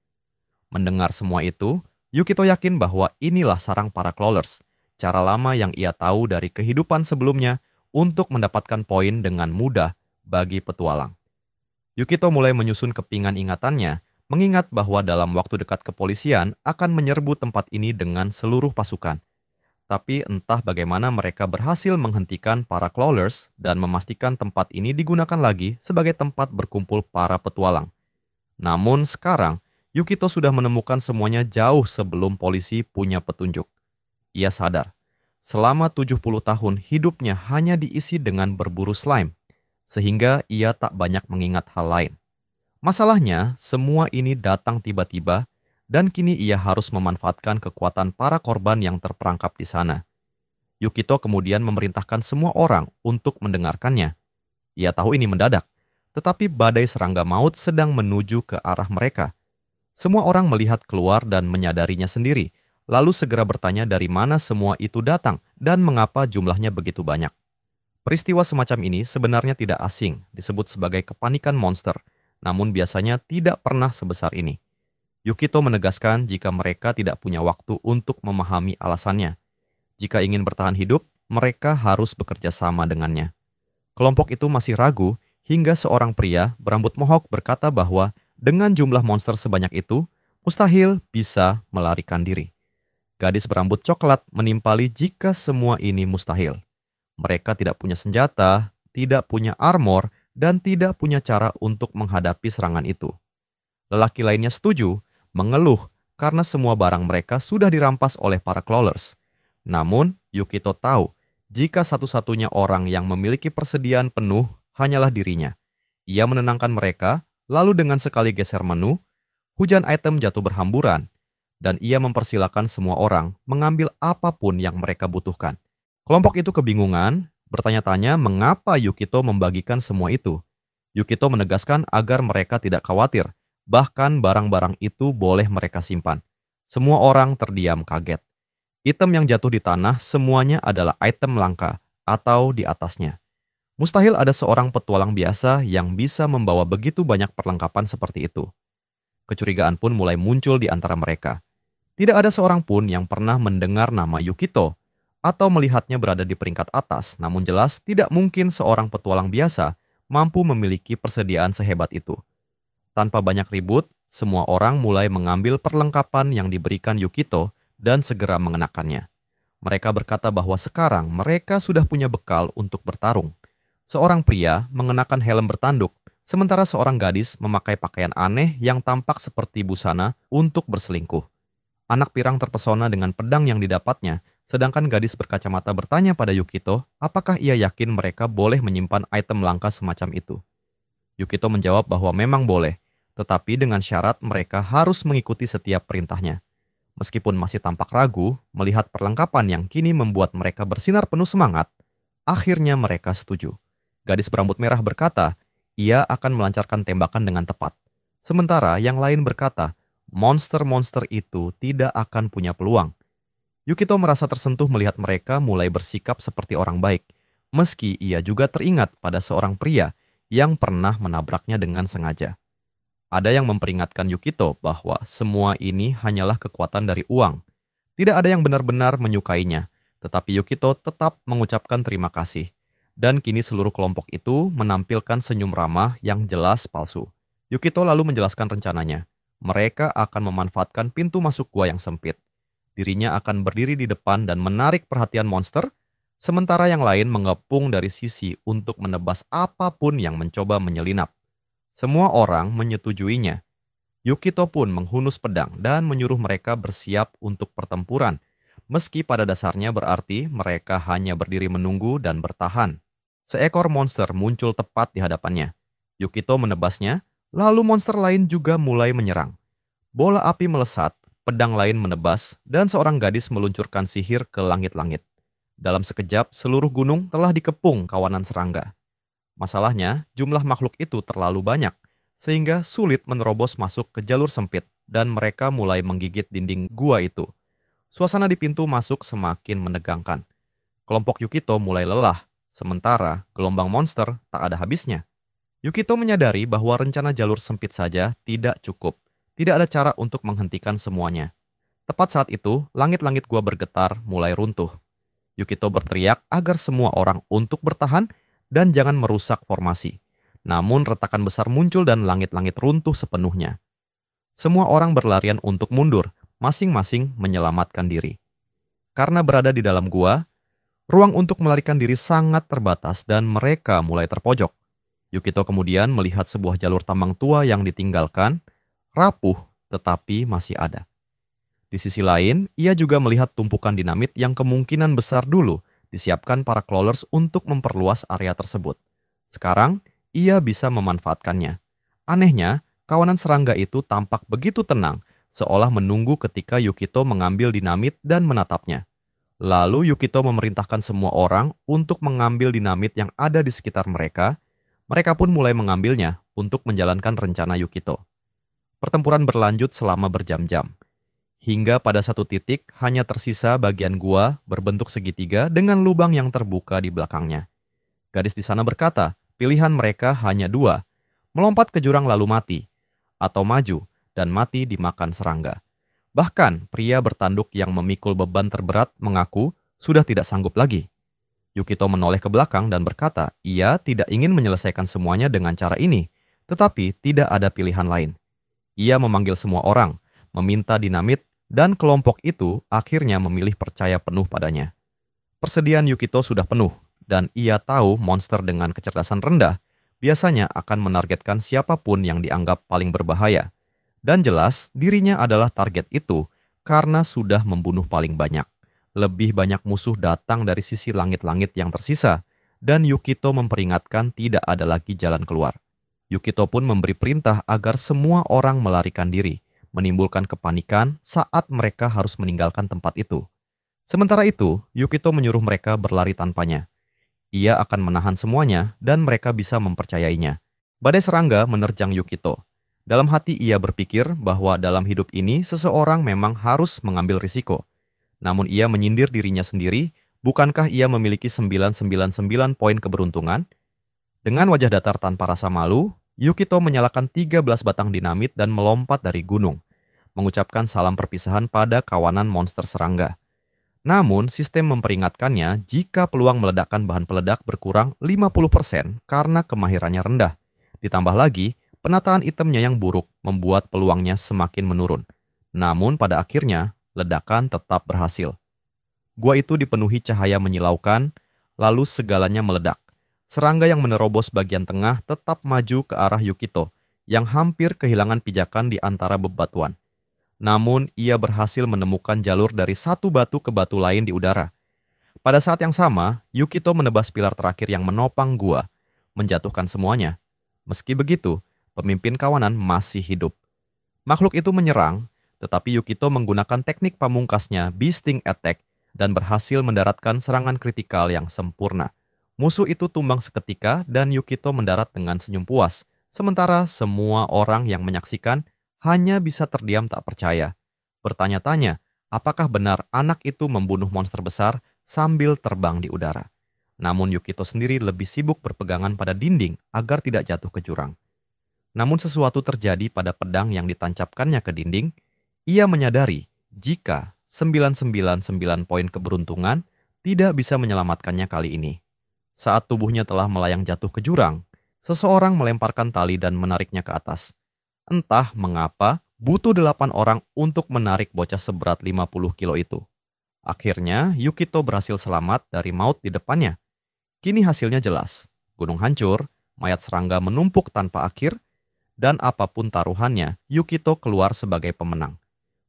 Mendengar semua itu, Yukito yakin bahwa inilah sarang para Clawlers, cara lama yang ia tahu dari kehidupan sebelumnya untuk mendapatkan poin dengan mudah bagi petualang. Yukito mulai menyusun kepingan ingatannya, mengingat bahwa dalam waktu dekat kepolisian akan menyerbu tempat ini dengan seluruh pasukan. Tapi entah bagaimana mereka berhasil menghentikan para Clawlers dan memastikan tempat ini digunakan lagi sebagai tempat berkumpul para petualang. Namun sekarang, Yukito sudah menemukan semuanya jauh sebelum polisi punya petunjuk. Ia sadar, selama 70 tahun hidupnya hanya diisi dengan berburu slime, sehingga ia tak banyak mengingat hal lain. Masalahnya, semua ini datang tiba-tiba, dan kini ia harus memanfaatkan kekuatan para korban yang terperangkap di sana. Yukito kemudian memerintahkan semua orang untuk mendengarkannya. Ia tahu ini mendadak, tetapi badai serangga maut sedang menuju ke arah mereka. Semua orang melihat keluar dan menyadarinya sendiri, lalu segera bertanya dari mana semua itu datang dan mengapa jumlahnya begitu banyak. Peristiwa semacam ini sebenarnya tidak asing, disebut sebagai kepanikan monster, namun biasanya tidak pernah sebesar ini. Yukito menegaskan jika mereka tidak punya waktu untuk memahami alasannya. Jika ingin bertahan hidup, mereka harus bekerja sama dengannya. Kelompok itu masih ragu hingga seorang pria berambut mohawk berkata bahwa dengan jumlah monster sebanyak itu, mustahil bisa melarikan diri. Gadis berambut coklat menimpali jika semua ini mustahil. Mereka tidak punya senjata, tidak punya armor, dan tidak punya cara untuk menghadapi serangan itu. Lelaki lainnya setuju, mengeluh karena semua barang mereka sudah dirampas oleh para Clawlers. Namun, Yukito tahu jika satu-satunya orang yang memiliki persediaan penuh hanyalah dirinya. Ia menenangkan mereka, lalu dengan sekali geser menu, hujan item jatuh berhamburan, dan ia mempersilakan semua orang mengambil apapun yang mereka butuhkan. Kelompok itu kebingungan, bertanya-tanya mengapa Yukito membagikan semua itu. Yukito menegaskan agar mereka tidak khawatir, bahkan barang-barang itu boleh mereka simpan. Semua orang terdiam kaget. Item yang jatuh di tanah semuanya adalah item langka atau di atasnya. Mustahil ada seorang petualang biasa yang bisa membawa begitu banyak perlengkapan seperti itu. Kecurigaan pun mulai muncul di antara mereka. Tidak ada seorang pun yang pernah mendengar nama Yukito atau melihatnya berada di peringkat atas, namun jelas tidak mungkin seorang petualang biasa mampu memiliki persediaan sehebat itu. Tanpa banyak ribut, semua orang mulai mengambil perlengkapan yang diberikan Yukito dan segera mengenakannya. Mereka berkata bahwa sekarang mereka sudah punya bekal untuk bertarung. Seorang pria mengenakan helm bertanduk, sementara seorang gadis memakai pakaian aneh yang tampak seperti busana untuk berselingkuh. Anak pirang terpesona dengan pedang yang didapatnya, sedangkan gadis berkacamata bertanya pada Yukito apakah ia yakin mereka boleh menyimpan item langka semacam itu. Yukito menjawab bahwa memang boleh, tetapi dengan syarat mereka harus mengikuti setiap perintahnya. Meskipun masih tampak ragu melihat perlengkapan yang kini membuat mereka bersinar penuh semangat, akhirnya mereka setuju. Gadis berambut merah berkata, ia akan melancarkan tembakan dengan tepat. Sementara yang lain berkata, monster-monster itu tidak akan punya peluang. Yukito merasa tersentuh melihat mereka mulai bersikap seperti orang baik, meski ia juga teringat pada seorang pria yang pernah menabraknya dengan sengaja. Ada yang memperingatkan Yukito bahwa semua ini hanyalah kekuatan dari uang. Tidak ada yang benar-benar menyukainya, tetapi Yukito tetap mengucapkan terima kasih. Dan kini seluruh kelompok itu menampilkan senyum ramah yang jelas palsu. Yukito lalu menjelaskan rencananya. Mereka akan memanfaatkan pintu masuk gua yang sempit. Dirinya akan berdiri di depan dan menarik perhatian monster, sementara yang lain mengepung dari sisi untuk menebas apapun yang mencoba menyelinap. Semua orang menyetujuinya. Yukito pun menghunus pedang dan menyuruh mereka bersiap untuk pertempuran, meski pada dasarnya berarti mereka hanya berdiri menunggu dan bertahan. Seekor monster muncul tepat di hadapannya. Yukito menebasnya, lalu monster lain juga mulai menyerang. Bola api melesat, pedang lain menebas, dan seorang gadis meluncurkan sihir ke langit-langit. Dalam sekejap, seluruh gunung telah dikepung kawanan serangga. Masalahnya, jumlah makhluk itu terlalu banyak, sehingga sulit menerobos masuk ke jalur sempit, dan mereka mulai menggigit dinding gua itu. Suasana di pintu masuk semakin menegangkan. Kelompok Yukito mulai lelah, sementara gelombang monster tak ada habisnya. Yukito menyadari bahwa rencana jalur sempit saja tidak cukup. Tidak ada cara untuk menghentikan semuanya. Tepat saat itu, langit-langit gua bergetar mulai runtuh. Yukito berteriak agar semua orang untuk bertahan dan jangan merusak formasi. Namun retakan besar muncul dan langit-langit runtuh sepenuhnya. Semua orang berlarian untuk mundur, masing-masing menyelamatkan diri. Karena berada di dalam gua, ruang untuk melarikan diri sangat terbatas dan mereka mulai terpojok. Yukito kemudian melihat sebuah jalur tambang tua yang ditinggalkan, rapuh tetapi masih ada. Di sisi lain, ia juga melihat tumpukan dinamit yang kemungkinan besar dulu disiapkan para crawlers untuk memperluas area tersebut. Sekarang, ia bisa memanfaatkannya. Anehnya, kawanan serangga itu tampak begitu tenang, seolah menunggu ketika Yukito mengambil dinamit dan menatapnya. Lalu Yukito memerintahkan semua orang untuk mengambil dinamit yang ada di sekitar mereka. Mereka pun mulai mengambilnya untuk menjalankan rencana Yukito. Pertempuran berlanjut selama berjam-jam. Hingga pada satu titik hanya tersisa bagian gua berbentuk segitiga dengan lubang yang terbuka di belakangnya. Gadis di sana berkata, pilihan mereka hanya dua, melompat ke jurang lalu mati, atau maju dan mati dimakan serangga. Bahkan pria bertanduk yang memikul beban terberat mengaku sudah tidak sanggup lagi. Yukito menoleh ke belakang dan berkata, ia tidak ingin menyelesaikan semuanya dengan cara ini, tetapi tidak ada pilihan lain. Ia memanggil semua orang, meminta dinamit, dan kelompok itu akhirnya memilih percaya penuh padanya. Persediaan Yukito sudah penuh, dan ia tahu monster dengan kecerdasan rendah biasanya akan menargetkan siapapun yang dianggap paling berbahaya. Dan jelas dirinya adalah target itu karena sudah membunuh paling banyak. Lebih banyak musuh datang dari sisi langit-langit yang tersisa, dan Yukito memperingatkan tidak ada lagi jalan keluar. Yukito pun memberi perintah agar semua orang melarikan diri, menimbulkan kepanikan saat mereka harus meninggalkan tempat itu. Sementara itu, Yukito menyuruh mereka berlari tanpanya. Ia akan menahan semuanya dan mereka bisa mempercayainya. Badai serangga menerjang Yukito. Dalam hati ia berpikir bahwa dalam hidup ini seseorang memang harus mengambil risiko. Namun ia menyindir dirinya sendiri, bukankah ia memiliki 999 poin keberuntungan? Dengan wajah datar tanpa rasa malu, Yukito menyalakan 13 batang dinamit dan melompat dari gunung, mengucapkan salam perpisahan pada kawanan monster serangga. Namun, sistem memperingatkannya jika peluang meledakkan bahan peledak berkurang 50% karena kemahirannya rendah. Ditambah lagi, penataan itemnya yang buruk membuat peluangnya semakin menurun. Namun pada akhirnya, ledakan tetap berhasil. Gua itu dipenuhi cahaya menyilaukan, lalu segalanya meledak. Serangga yang menerobos bagian tengah tetap maju ke arah Yukito, yang hampir kehilangan pijakan di antara bebatuan. Namun, ia berhasil menemukan jalur dari satu batu ke batu lain di udara. Pada saat yang sama, Yukito menebas pilar terakhir yang menopang gua, menjatuhkan semuanya. Meski begitu, pemimpin kawanan masih hidup. Makhluk itu menyerang, tetapi Yukito menggunakan teknik pamungkasnya Beasting Attack dan berhasil mendaratkan serangan kritikal yang sempurna. Musuh itu tumbang seketika dan Yukito mendarat dengan senyum puas, sementara semua orang yang menyaksikan hanya bisa terdiam tak percaya. Bertanya-tanya, apakah benar anak itu membunuh monster besar sambil terbang di udara. Namun Yukito sendiri lebih sibuk berpegangan pada dinding agar tidak jatuh ke jurang. Namun sesuatu terjadi pada pedang yang ditancapkannya ke dinding. Ia menyadari jika 999 poin keberuntungan tidak bisa menyelamatkannya kali ini. Saat tubuhnya telah melayang jatuh ke jurang, seseorang melemparkan tali dan menariknya ke atas. Entah mengapa butuh 8 orang untuk menarik bocah seberat 50 kilo itu. Akhirnya Yukito berhasil selamat dari maut di depannya. Kini hasilnya jelas. Gunung hancur, mayat serangga menumpuk tanpa akhir, dan apapun taruhannya, Yukito keluar sebagai pemenang.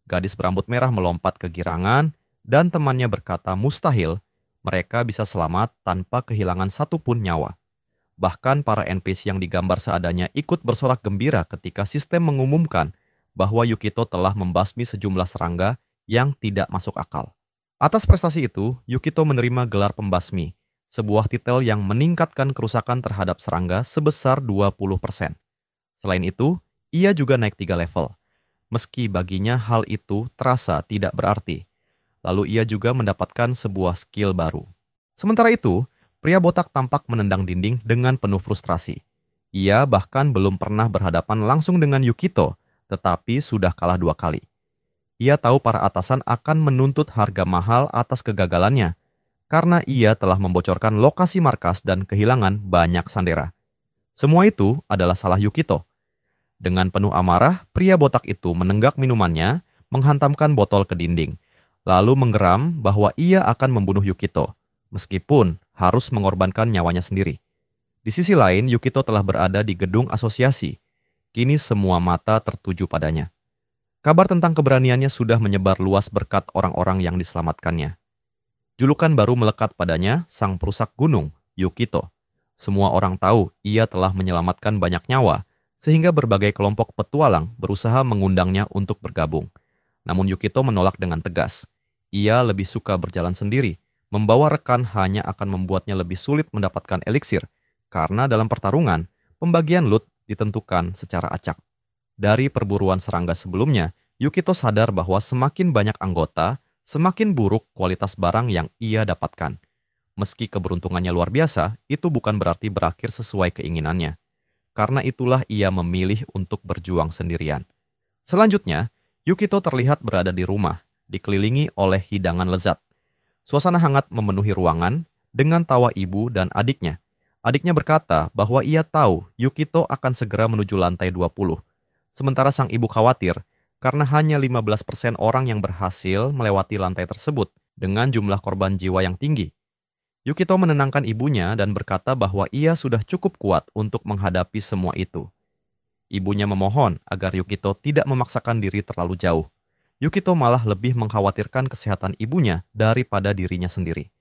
Gadis berambut merah melompat ke girangan, dan temannya berkata mustahil mereka bisa selamat tanpa kehilangan satupun nyawa. Bahkan para NPC yang digambar seadanya ikut bersorak gembira ketika sistem mengumumkan bahwa Yukito telah membasmi sejumlah serangga yang tidak masuk akal. Atas prestasi itu, Yukito menerima gelar pembasmi, sebuah titel yang meningkatkan kerusakan terhadap serangga sebesar 20%. Selain itu, ia juga naik 3 level. Meski baginya hal itu terasa tidak berarti. Lalu ia juga mendapatkan sebuah skill baru. Sementara itu, pria botak tampak menendang dinding dengan penuh frustrasi. Ia bahkan belum pernah berhadapan langsung dengan Yukito, tetapi sudah kalah 2 kali. Ia tahu para atasan akan menuntut harga mahal atas kegagalannya, karena ia telah membocorkan lokasi markas dan kehilangan banyak sandera. Semua itu adalah salah Yukito. Dengan penuh amarah, pria botak itu menenggak minumannya, menghantamkan botol ke dinding, lalu menggeram bahwa ia akan membunuh Yukito, meskipun harus mengorbankan nyawanya sendiri. Di sisi lain, Yukito telah berada di gedung asosiasi. Kini semua mata tertuju padanya. Kabar tentang keberaniannya sudah menyebar luas berkat orang-orang yang diselamatkannya. Julukan baru melekat padanya, sang perusak gunung, Yukito. Semua orang tahu ia telah menyelamatkan banyak nyawa, sehingga berbagai kelompok petualang berusaha mengundangnya untuk bergabung. Namun Yukito menolak dengan tegas. Ia lebih suka berjalan sendiri. Membawa rekan hanya akan membuatnya lebih sulit mendapatkan eliksir, karena dalam pertarungan, pembagian loot ditentukan secara acak. Dari perburuan serangga sebelumnya, Yukito sadar bahwa semakin banyak anggota, semakin buruk kualitas barang yang ia dapatkan. Meski keberuntungannya luar biasa, itu bukan berarti berakhir sesuai keinginannya. Karena itulah ia memilih untuk berjuang sendirian. Selanjutnya, Yukito terlihat berada di rumah, dikelilingi oleh hidangan lezat. Suasana hangat memenuhi ruangan dengan tawa ibu dan adiknya. Adiknya berkata bahwa ia tahu Yukito akan segera menuju lantai 20. Sementara sang ibu khawatir karena hanya 15% orang yang berhasil melewati lantai tersebut dengan jumlah korban jiwa yang tinggi. Yukito menenangkan ibunya dan berkata bahwa ia sudah cukup kuat untuk menghadapi semua itu. Ibunya memohon agar Yukito tidak memaksakan diri terlalu jauh. Yukito malah lebih mengkhawatirkan kesehatan ibunya daripada dirinya sendiri.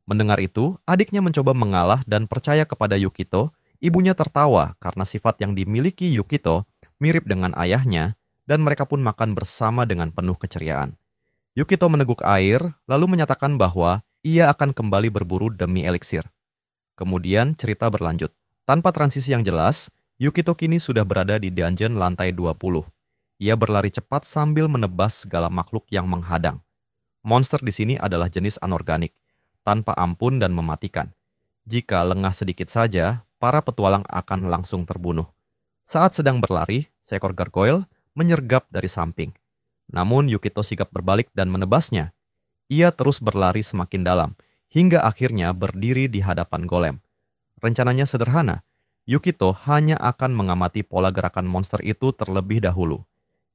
Mendengar itu, adiknya mencoba mengalah dan percaya kepada Yukito. Ibunya tertawa karena sifat yang dimiliki Yukito mirip dengan ayahnya, dan mereka pun makan bersama dengan penuh keceriaan. Yukito meneguk air, lalu menyatakan bahwa ia akan kembali berburu demi eliksir. Kemudian cerita berlanjut. Tanpa transisi yang jelas, Yukito kini sudah berada di dungeon lantai 20. Ia berlari cepat sambil menebas segala makhluk yang menghadang. Monster di sini adalah jenis anorganik, tanpa ampun dan mematikan. Jika lengah sedikit saja, para petualang akan langsung terbunuh. Saat sedang berlari, seekor gargoyle menyergap dari samping. Namun Yukito sigap berbalik dan menebasnya. Ia terus berlari semakin dalam, hingga akhirnya berdiri di hadapan golem. Rencananya sederhana. Yukito hanya akan mengamati pola gerakan monster itu terlebih dahulu.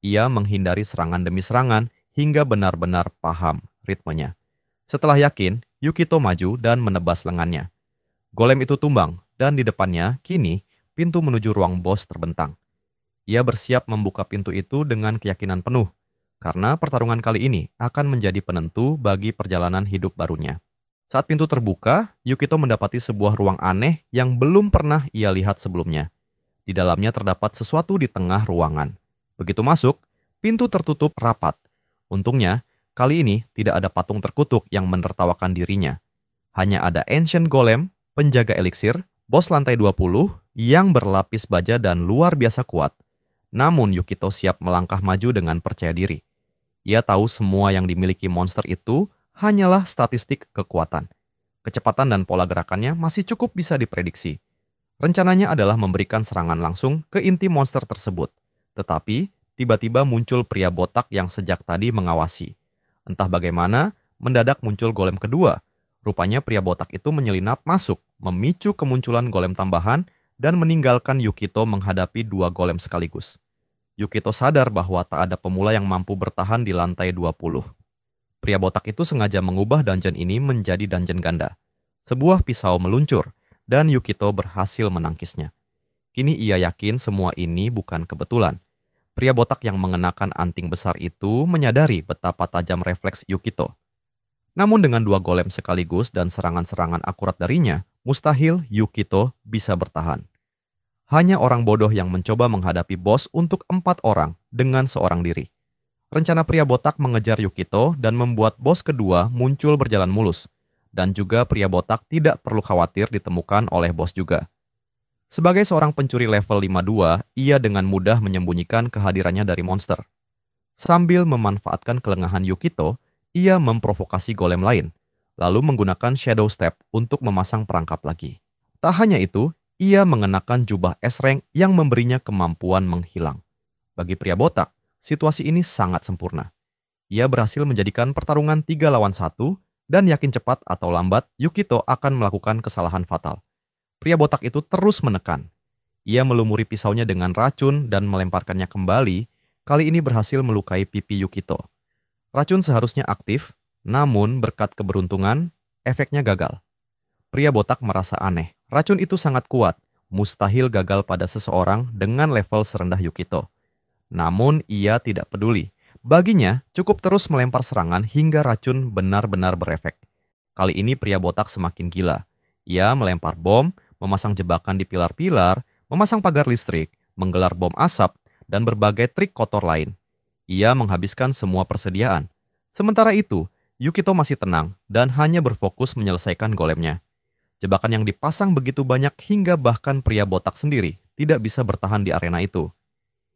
Ia menghindari serangan demi serangan hingga benar-benar paham ritmenya. Setelah yakin, Yukito maju dan menebas lengannya. Golem itu tumbang, dan di depannya, kini, pintu menuju ruang bos terbentang. Ia bersiap membuka pintu itu dengan keyakinan penuh, karena pertarungan kali ini akan menjadi penentu bagi perjalanan hidup barunya. Saat pintu terbuka, Yukito mendapati sebuah ruang aneh yang belum pernah ia lihat sebelumnya. Di dalamnya terdapat sesuatu di tengah ruangan. Begitu masuk, pintu tertutup rapat. Untungnya, kali ini tidak ada patung terkutuk yang menertawakan dirinya. Hanya ada Ancient Golem, penjaga eliksir, bos lantai 20, yang berlapis baja dan luar biasa kuat. Namun Yukito siap melangkah maju dengan percaya diri. Ia tahu semua yang dimiliki monster itu hanyalah statistik kekuatan. Kecepatan dan pola gerakannya masih cukup bisa diprediksi. Rencananya adalah memberikan serangan langsung ke inti monster tersebut. Tetapi, tiba-tiba muncul pria botak yang sejak tadi mengawasi. Entah bagaimana, mendadak muncul golem kedua. Rupanya pria botak itu menyelinap masuk, memicu kemunculan golem tambahan, dan meninggalkan Yukito menghadapi dua golem sekaligus. Yukito sadar bahwa tak ada pemula yang mampu bertahan di lantai 20. Pria botak itu sengaja mengubah dungeon ini menjadi dungeon ganda. Sebuah pisau meluncur, dan Yukito berhasil menangkisnya. Kini ia yakin semua ini bukan kebetulan. Pria botak yang mengenakan anting besar itu menyadari betapa tajam refleks Yukito. Namun dengan dua golem sekaligus dan serangan-serangan akurat darinya, mustahil Yukito bisa bertahan. Hanya orang bodoh yang mencoba menghadapi bos untuk 4 orang dengan seorang diri. Rencana pria botak mengejar Yukito dan membuat bos kedua muncul berjalan mulus. Dan juga pria botak tidak perlu khawatir ditemukan oleh bos juga. Sebagai seorang pencuri level 52, ia dengan mudah menyembunyikan kehadirannya dari monster. Sambil memanfaatkan kelengahan Yukito, ia memprovokasi golem lain, lalu menggunakan Shadow Step untuk memasang perangkap lagi. Tak hanya itu, ia mengenakan jubah S-Rank yang memberinya kemampuan menghilang. Bagi pria botak, situasi ini sangat sempurna. Ia berhasil menjadikan pertarungan 3 lawan 1 dan yakin cepat atau lambat Yukito akan melakukan kesalahan fatal. Pria botak itu terus menekan. Ia melumuri pisaunya dengan racun dan melemparkannya kembali, kali ini berhasil melukai pipi Yukito. Racun seharusnya aktif, namun berkat keberuntungan, efeknya gagal. Pria botak merasa aneh. Racun itu sangat kuat, mustahil gagal pada seseorang dengan level serendah Yukito. Namun ia tidak peduli. Baginya, cukup terus melempar serangan hingga racun benar-benar berefek. Kali ini pria botak semakin gila. Ia melempar bom, memasang jebakan di pilar-pilar, memasang pagar listrik, menggelar bom asap, dan berbagai trik kotor lain. Ia menghabiskan semua persediaan. Sementara itu, Yukito masih tenang dan hanya berfokus menyelesaikan golemnya. Jebakan yang dipasang begitu banyak hingga bahkan pria botak sendiri tidak bisa bertahan di arena itu.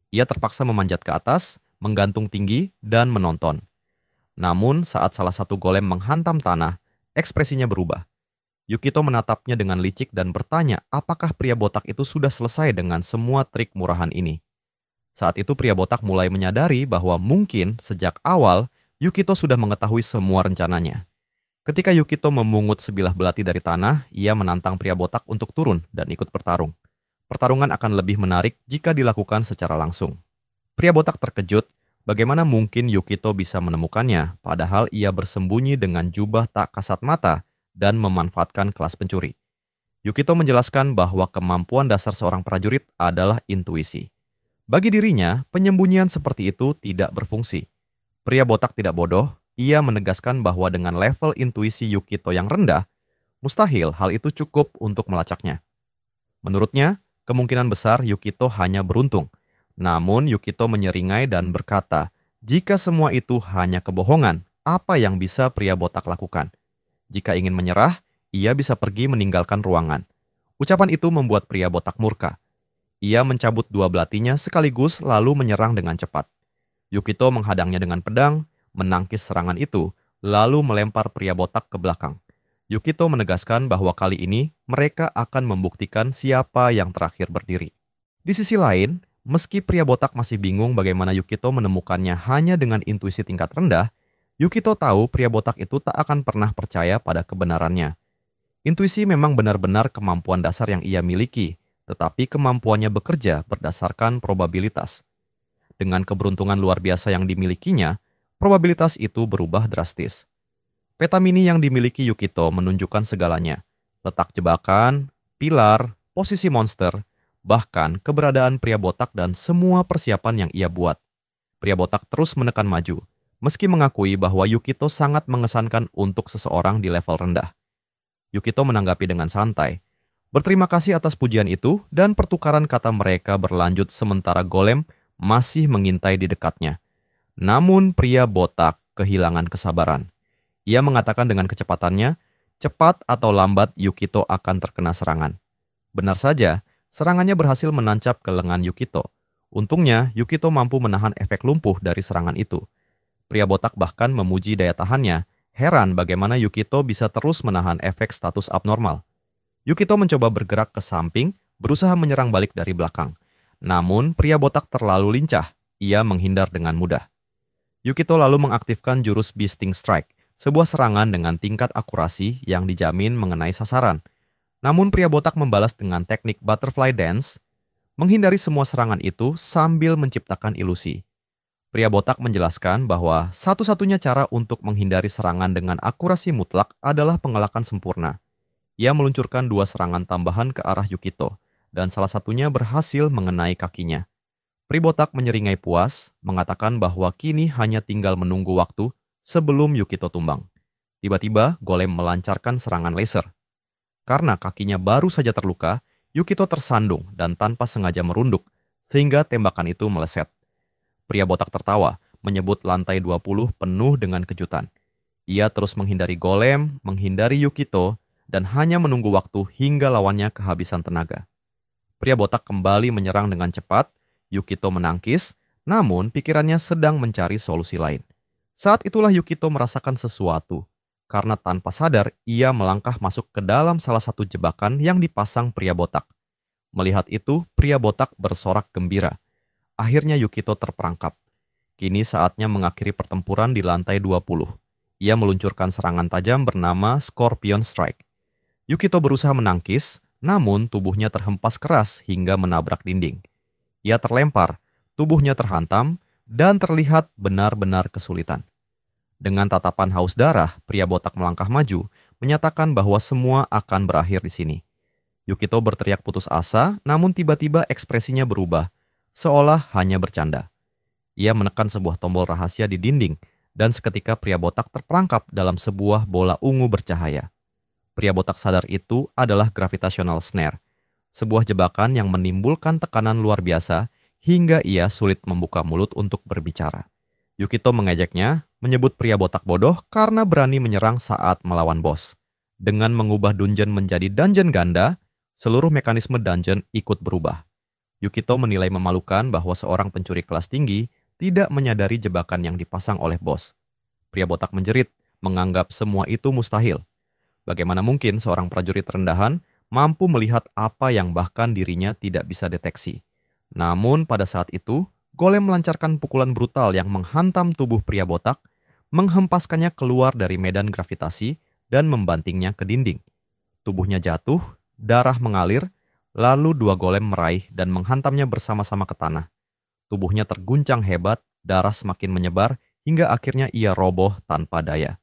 Ia terpaksa memanjat ke atas, menggantung tinggi, dan menonton. Namun saat salah satu golem menghantam tanah, ekspresinya berubah. Yukito menatapnya dengan licik dan bertanya apakah pria botak itu sudah selesai dengan semua trik murahan ini. Saat itu pria botak mulai menyadari bahwa mungkin sejak awal Yukito sudah mengetahui semua rencananya. Ketika Yukito memungut sebilah belati dari tanah, ia menantang pria botak untuk turun dan ikut bertarung. Pertarungan akan lebih menarik jika dilakukan secara langsung. Pria botak terkejut, bagaimana mungkin Yukito bisa menemukannya, padahal ia bersembunyi dengan jubah tak kasat mata dan memanfaatkan kelas pencuri. Yukito menjelaskan bahwa kemampuan dasar seorang prajurit adalah intuisi. Bagi dirinya, penyembunyian seperti itu tidak berfungsi. Pria botak tidak bodoh, ia menegaskan bahwa dengan level intuisi Yukito yang rendah, mustahil hal itu cukup untuk melacaknya. Menurutnya, kemungkinan besar Yukito hanya beruntung. Namun Yukito menyeringai dan berkata, jika semua itu hanya kebohongan, apa yang bisa pria botak lakukan? Jika ingin menyerah, ia bisa pergi meninggalkan ruangan. Ucapan itu membuat pria botak murka. Ia mencabut 2 belatinya sekaligus lalu menyerang dengan cepat. Yukito menghadangnya dengan pedang, menangkis serangan itu, lalu melempar pria botak ke belakang. Yukito menegaskan bahwa kali ini mereka akan membuktikan siapa yang terakhir berdiri. Di sisi lain, meski pria botak masih bingung bagaimana Yukito menemukannya hanya dengan intuisi tingkat rendah, Yukito tahu pria botak itu tak akan pernah percaya pada kebenarannya. Intuisi memang benar-benar kemampuan dasar yang ia miliki, tetapi kemampuannya bekerja berdasarkan probabilitas. Dengan keberuntungan luar biasa yang dimilikinya, probabilitas itu berubah drastis. Peta mini yang dimiliki Yukito menunjukkan segalanya. Letak jebakan, pilar, posisi monster, bahkan keberadaan pria botak dan semua persiapan yang ia buat. Pria botak terus menekan maju, meski mengakui bahwa Yukito sangat mengesankan untuk seseorang di level rendah. Yukito menanggapi dengan santai. Berterima kasih atas pujian itu dan pertukaran kata mereka berlanjut sementara golem masih mengintai di dekatnya. Namun pria botak kehilangan kesabaran. Ia mengatakan dengan kecepatannya, cepat atau lambat Yukito akan terkena serangan. Benar saja, serangannya berhasil menancap ke lengan Yukito. Untungnya, Yukito mampu menahan efek lumpuh dari serangan itu. Pria botak bahkan memuji daya tahannya, heran bagaimana Yukito bisa terus menahan efek status abnormal. Yukito mencoba bergerak ke samping, berusaha menyerang balik dari belakang. Namun, pria botak terlalu lincah. Ia menghindar dengan mudah. Yukito lalu mengaktifkan jurus Beasting Strike, sebuah serangan dengan tingkat akurasi yang dijamin mengenai sasaran. Namun pria botak membalas dengan teknik Butterfly Dance, menghindari semua serangan itu sambil menciptakan ilusi. Pria botak menjelaskan bahwa satu-satunya cara untuk menghindari serangan dengan akurasi mutlak adalah pengelakan sempurna. Ia meluncurkan 2 serangan tambahan ke arah Yukito, dan salah satunya berhasil mengenai kakinya. Pria botak menyeringai puas, mengatakan bahwa kini hanya tinggal menunggu waktu sebelum Yukito tumbang. Tiba-tiba, golem melancarkan serangan laser. Karena kakinya baru saja terluka, Yukito tersandung dan tanpa sengaja merunduk, sehingga tembakan itu meleset. Pria botak tertawa, menyebut lantai 20 penuh dengan kejutan. Ia terus menghindari golem, menghindari Yukito, dan hanya menunggu waktu hingga lawannya kehabisan tenaga. Pria botak kembali menyerang dengan cepat, Yukito menangkis, namun pikirannya sedang mencari solusi lain. Saat itulah Yukito merasakan sesuatu, karena tanpa sadar ia melangkah masuk ke dalam salah satu jebakan yang dipasang pria botak. Melihat itu, pria botak bersorak gembira. Akhirnya Yukito terperangkap. Kini saatnya mengakhiri pertempuran di lantai 20. Ia meluncurkan serangan tajam bernama Scorpion Strike. Yukito berusaha menangkis, namun tubuhnya terhempas keras hingga menabrak dinding. Ia terlempar, tubuhnya terhantam, dan terlihat benar-benar kesulitan. Dengan tatapan haus darah, pria botak melangkah maju, menyatakan bahwa semua akan berakhir di sini. Yukito berteriak putus asa, namun tiba-tiba ekspresinya berubah, seolah hanya bercanda. Ia menekan sebuah tombol rahasia di dinding, dan seketika pria botak terperangkap dalam sebuah bola ungu bercahaya. Pria botak sadar itu adalah gravitational snare, sebuah jebakan yang menimbulkan tekanan luar biasa hingga ia sulit membuka mulut untuk berbicara. Yukito mengejeknya, menyebut pria botak bodoh karena berani menyerang saat melawan bos. Dengan mengubah dungeon menjadi dungeon ganda, seluruh mekanisme dungeon ikut berubah. Yukito menilai memalukan bahwa seorang pencuri kelas tinggi tidak menyadari jebakan yang dipasang oleh bos. Pria botak menjerit, menganggap semua itu mustahil. Bagaimana mungkin seorang prajurit rendahan mampu melihat apa yang bahkan dirinya tidak bisa deteksi. Namun pada saat itu, golem melancarkan pukulan brutal yang menghantam tubuh pria botak, menghempaskannya keluar dari medan gravitasi dan membantingnya ke dinding. Tubuhnya jatuh, darah mengalir, lalu 2 golem meraih dan menghantamnya bersama-sama ke tanah. Tubuhnya terguncang hebat, darah semakin menyebar, hingga akhirnya ia roboh tanpa daya.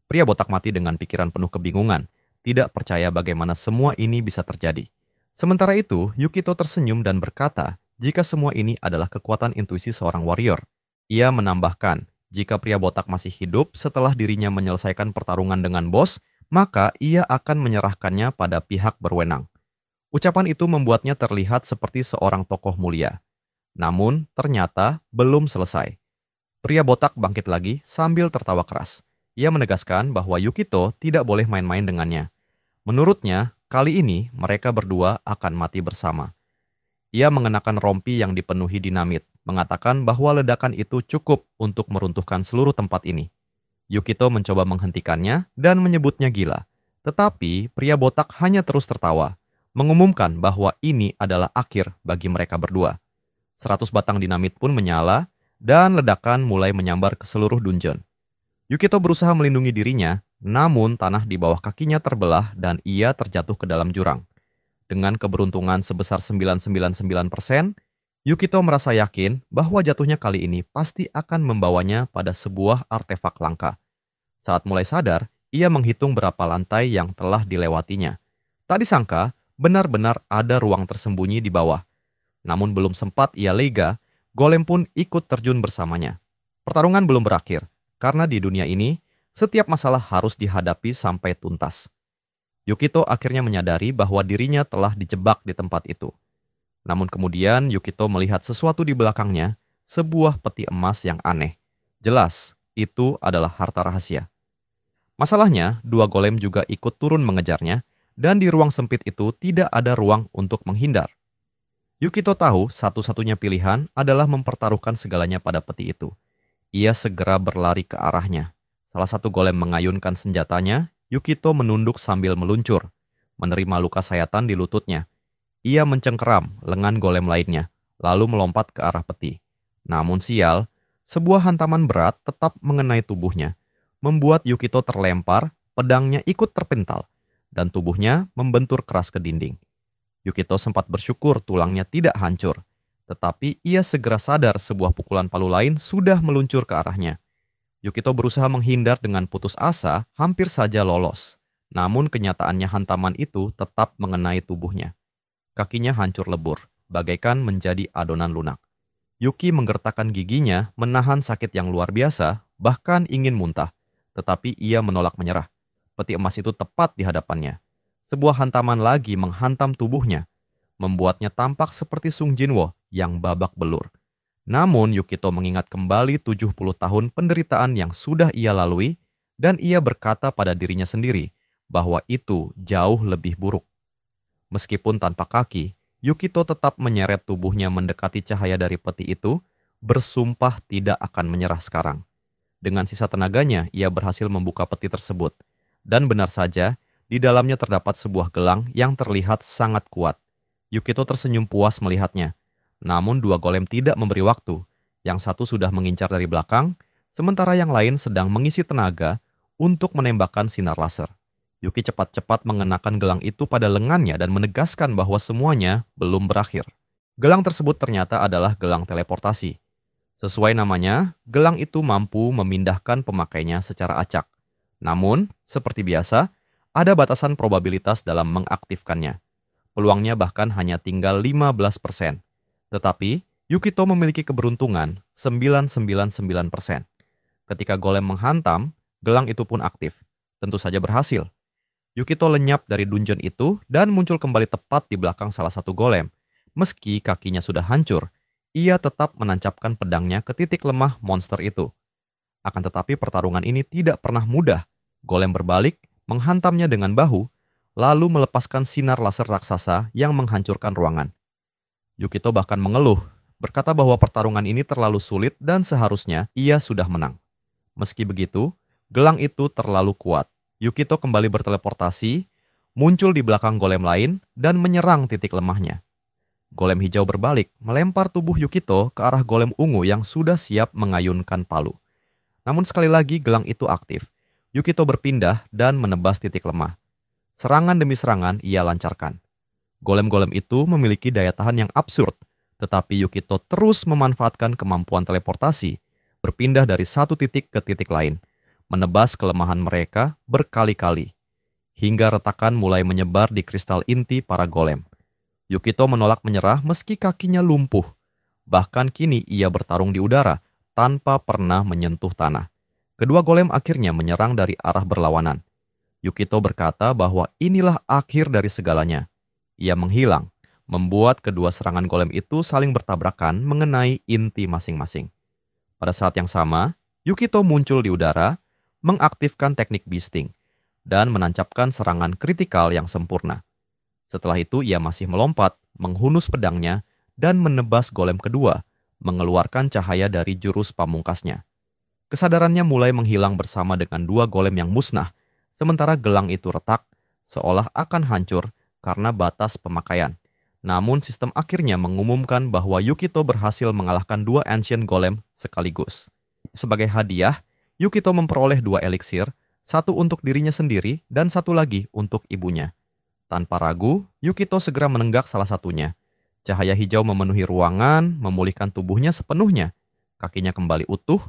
Pria botak mati dengan pikiran penuh kebingungan, tidak percaya bagaimana semua ini bisa terjadi. Sementara itu, Yukito tersenyum dan berkata, jika semua ini adalah kekuatan intuisi seorang warrior. Ia menambahkan, jika pria botak masih hidup setelah dirinya menyelesaikan pertarungan dengan bos, maka ia akan menyerahkannya pada pihak berwenang. Ucapan itu membuatnya terlihat seperti seorang tokoh mulia. Namun, ternyata belum selesai. Pria botak bangkit lagi sambil tertawa keras. Ia menegaskan bahwa Yukito tidak boleh main-main dengannya. Menurutnya, kali ini mereka berdua akan mati bersama. Ia mengenakan rompi yang dipenuhi dinamit, mengatakan bahwa ledakan itu cukup untuk meruntuhkan seluruh tempat ini. Yukito mencoba menghentikannya dan menyebutnya gila. Tetapi pria botak hanya terus tertawa, mengumumkan bahwa ini adalah akhir bagi mereka berdua. 100 batang dinamit pun menyala, dan ledakan mulai menyambar ke seluruh dungeon. Yukito berusaha melindungi dirinya, namun tanah di bawah kakinya terbelah dan ia terjatuh ke dalam jurang. Dengan keberuntungan sebesar 999%, Yukito merasa yakin bahwa jatuhnya kali ini pasti akan membawanya pada sebuah artefak langka. Saat mulai sadar, ia menghitung berapa lantai yang telah dilewatinya. Tak disangka, benar-benar ada ruang tersembunyi di bawah. Namun belum sempat ia lega, golem pun ikut terjun bersamanya. Pertarungan belum berakhir. Karena di dunia ini, setiap masalah harus dihadapi sampai tuntas. Yukito akhirnya menyadari bahwa dirinya telah dijebak di tempat itu. Namun kemudian Yukito melihat sesuatu di belakangnya, sebuah peti emas yang aneh. Jelas, itu adalah harta rahasia. Masalahnya, 2 golem juga ikut turun mengejarnya, dan di ruang sempit itu tidak ada ruang untuk menghindar. Yukito tahu satu-satunya pilihan adalah mempertaruhkan segalanya pada peti itu. Ia segera berlari ke arahnya. Salah satu golem mengayunkan senjatanya, Yukito menunduk sambil meluncur, menerima luka sayatan di lututnya. Ia mencengkeram lengan golem lainnya, lalu melompat ke arah peti. Namun sial, sebuah hantaman berat tetap mengenai tubuhnya, membuat Yukito terlempar, pedangnya ikut terpental, dan tubuhnya membentur keras ke dinding. Yukito sempat bersyukur tulangnya tidak hancur, tetapi ia segera sadar sebuah pukulan palu lain sudah meluncur ke arahnya. Yukito berusaha menghindar dengan putus asa, hampir saja lolos. Namun kenyataannya hantaman itu tetap mengenai tubuhnya. Kakinya hancur lebur, bagaikan menjadi adonan lunak. Yuki menggertakkan giginya, menahan sakit yang luar biasa, bahkan ingin muntah. Tetapi ia menolak menyerah. Peti emas itu tepat di hadapannya. Sebuah hantaman lagi menghantam tubuhnya, membuatnya tampak seperti Sung Jinwo yang babak belur. Namun Yukito mengingat kembali 70 tahun penderitaan yang sudah ia lalui, dan ia berkata pada dirinya sendiri bahwa itu jauh lebih buruk. Meskipun tanpa kaki, Yukito tetap menyeret tubuhnya mendekati cahaya dari peti itu, bersumpah tidak akan menyerah sekarang. Dengan sisa tenaganya, ia berhasil membuka peti tersebut. Dan benar saja, di dalamnya terdapat sebuah gelang yang terlihat sangat kuat. Yukito tersenyum puas melihatnya. Namun dua golem tidak memberi waktu. Yang satu sudah mengincar dari belakang, sementara yang lain sedang mengisi tenaga untuk menembakkan sinar laser. Yuki cepat-cepat mengenakan gelang itu pada lengannya dan menegaskan bahwa semuanya belum berakhir. Gelang tersebut ternyata adalah gelang teleportasi. Sesuai namanya, gelang itu mampu memindahkan pemakainya secara acak. Namun, seperti biasa, ada batasan probabilitas dalam mengaktifkannya. Peluangnya bahkan hanya tinggal 15%. Tetapi, Yukito memiliki keberuntungan 999%. Ketika golem menghantam, gelang itu pun aktif. Tentu saja berhasil. Yukito lenyap dari dungeon itu dan muncul kembali tepat di belakang salah satu golem. Meski kakinya sudah hancur, ia tetap menancapkan pedangnya ke titik lemah monster itu. Akan tetapi pertarungan ini tidak pernah mudah. Golem berbalik, menghantamnya dengan bahu, lalu melepaskan sinar laser raksasa yang menghancurkan ruangan. Yukito bahkan mengeluh, berkata bahwa pertarungan ini terlalu sulit dan seharusnya ia sudah menang. Meski begitu, gelang itu terlalu kuat. Yukito kembali berteleportasi, muncul di belakang golem lain, dan menyerang titik lemahnya. Golem hijau berbalik, melempar tubuh Yukito ke arah golem ungu yang sudah siap mengayunkan palu. Namun sekali lagi gelang itu aktif. Yukito berpindah dan menebas titik lemah. Serangan demi serangan ia lancarkan. Golem-golem itu memiliki daya tahan yang absurd, tetapi Yukito terus memanfaatkan kemampuan teleportasi, berpindah dari satu titik ke titik lain, menebas kelemahan mereka berkali-kali, hingga retakan mulai menyebar di kristal inti para golem. Yukito menolak menyerah meski kakinya lumpuh. Bahkan kini ia bertarung di udara, tanpa pernah menyentuh tanah. Kedua golem akhirnya menyerang dari arah berlawanan. Yukito berkata bahwa inilah akhir dari segalanya. Ia menghilang, membuat kedua serangan golem itu saling bertabrakan mengenai inti masing-masing. Pada saat yang sama, Yukito muncul di udara, mengaktifkan teknik beasting, dan menancapkan serangan kritikal yang sempurna. Setelah itu ia masih melompat, menghunus pedangnya, dan menebas golem kedua, mengeluarkan cahaya dari jurus pamungkasnya. Kesadarannya mulai menghilang bersama dengan dua golem yang musnah, sementara gelang itu retak, seolah akan hancur karena batas pemakaian. Namun sistem akhirnya mengumumkan bahwa Yukito berhasil mengalahkan dua ancient golem sekaligus. Sebagai hadiah, Yukito memperoleh dua eliksir, satu untuk dirinya sendiri dan satu lagi untuk ibunya. Tanpa ragu, Yukito segera menenggak salah satunya. Cahaya hijau memenuhi ruangan, memulihkan tubuhnya sepenuhnya. Kakinya kembali utuh,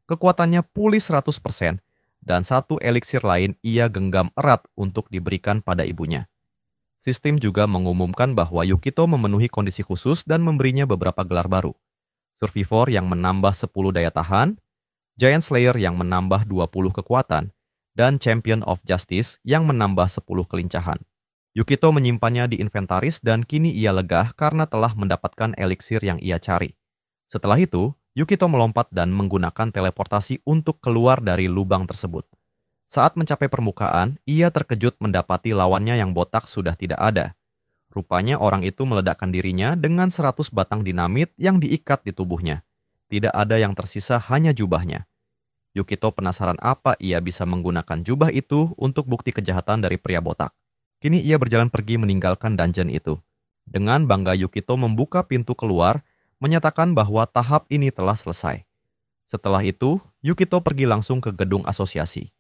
kekuatannya pulih 100%, dan satu eliksir lain ia genggam erat untuk diberikan pada ibunya. Sistem juga mengumumkan bahwa Yukito memenuhi kondisi khusus dan memberinya beberapa gelar baru. Survivor yang menambah 10 daya tahan, Giant Slayer yang menambah 20 kekuatan, dan Champion of Justice yang menambah 10 kelincahan. Yukito menyimpannya di inventaris dan kini ia lega karena telah mendapatkan eliksir yang ia cari. Setelah itu, Yukito melompat dan menggunakan teleportasi untuk keluar dari lubang tersebut. Saat mencapai permukaan, ia terkejut mendapati lawannya yang botak sudah tidak ada. Rupanya orang itu meledakkan dirinya dengan 100 batang dinamit yang diikat di tubuhnya. Tidak ada yang tersisa, hanya jubahnya. Yukito penasaran apa ia bisa menggunakan jubah itu untuk bukti kejahatan dari pria botak. Kini ia berjalan pergi meninggalkan dungeon itu. Dengan bangga Yukito membuka pintu keluar, menyatakan bahwa tahap ini telah selesai. Setelah itu, Yukito pergi langsung ke gedung asosiasi.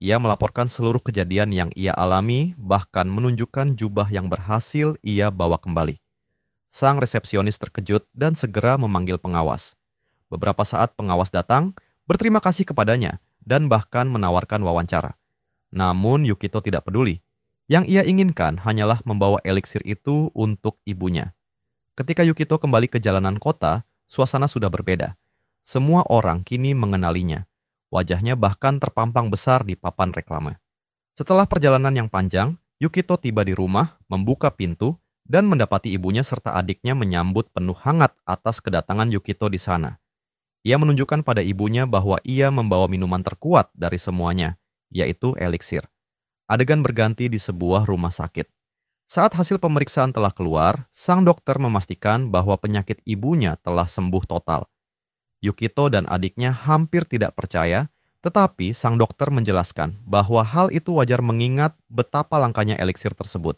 Ia melaporkan seluruh kejadian yang ia alami, bahkan menunjukkan jubah yang berhasil ia bawa kembali. Sang resepsionis terkejut dan segera memanggil pengawas. Beberapa saat pengawas datang, berterima kasih kepadanya, dan bahkan menawarkan wawancara. Namun Yukito tidak peduli. Yang ia inginkan hanyalah membawa eliksir itu untuk ibunya. Ketika Yukito kembali ke jalanan kota, suasana sudah berbeda. Semua orang kini mengenalinya. Wajahnya bahkan terpampang besar di papan reklame. Setelah perjalanan yang panjang, Yukito tiba di rumah, membuka pintu, dan mendapati ibunya serta adiknya menyambut penuh hangat atas kedatangan Yukito di sana. Ia menunjukkan pada ibunya bahwa ia membawa minuman terkuat dari semuanya, yaitu eliksir. Adegan berganti di sebuah rumah sakit. Saat hasil pemeriksaan telah keluar, sang dokter memastikan bahwa penyakit ibunya telah sembuh total. Yukito dan adiknya hampir tidak percaya, tetapi sang dokter menjelaskan bahwa hal itu wajar mengingat betapa langkanya eliksir tersebut.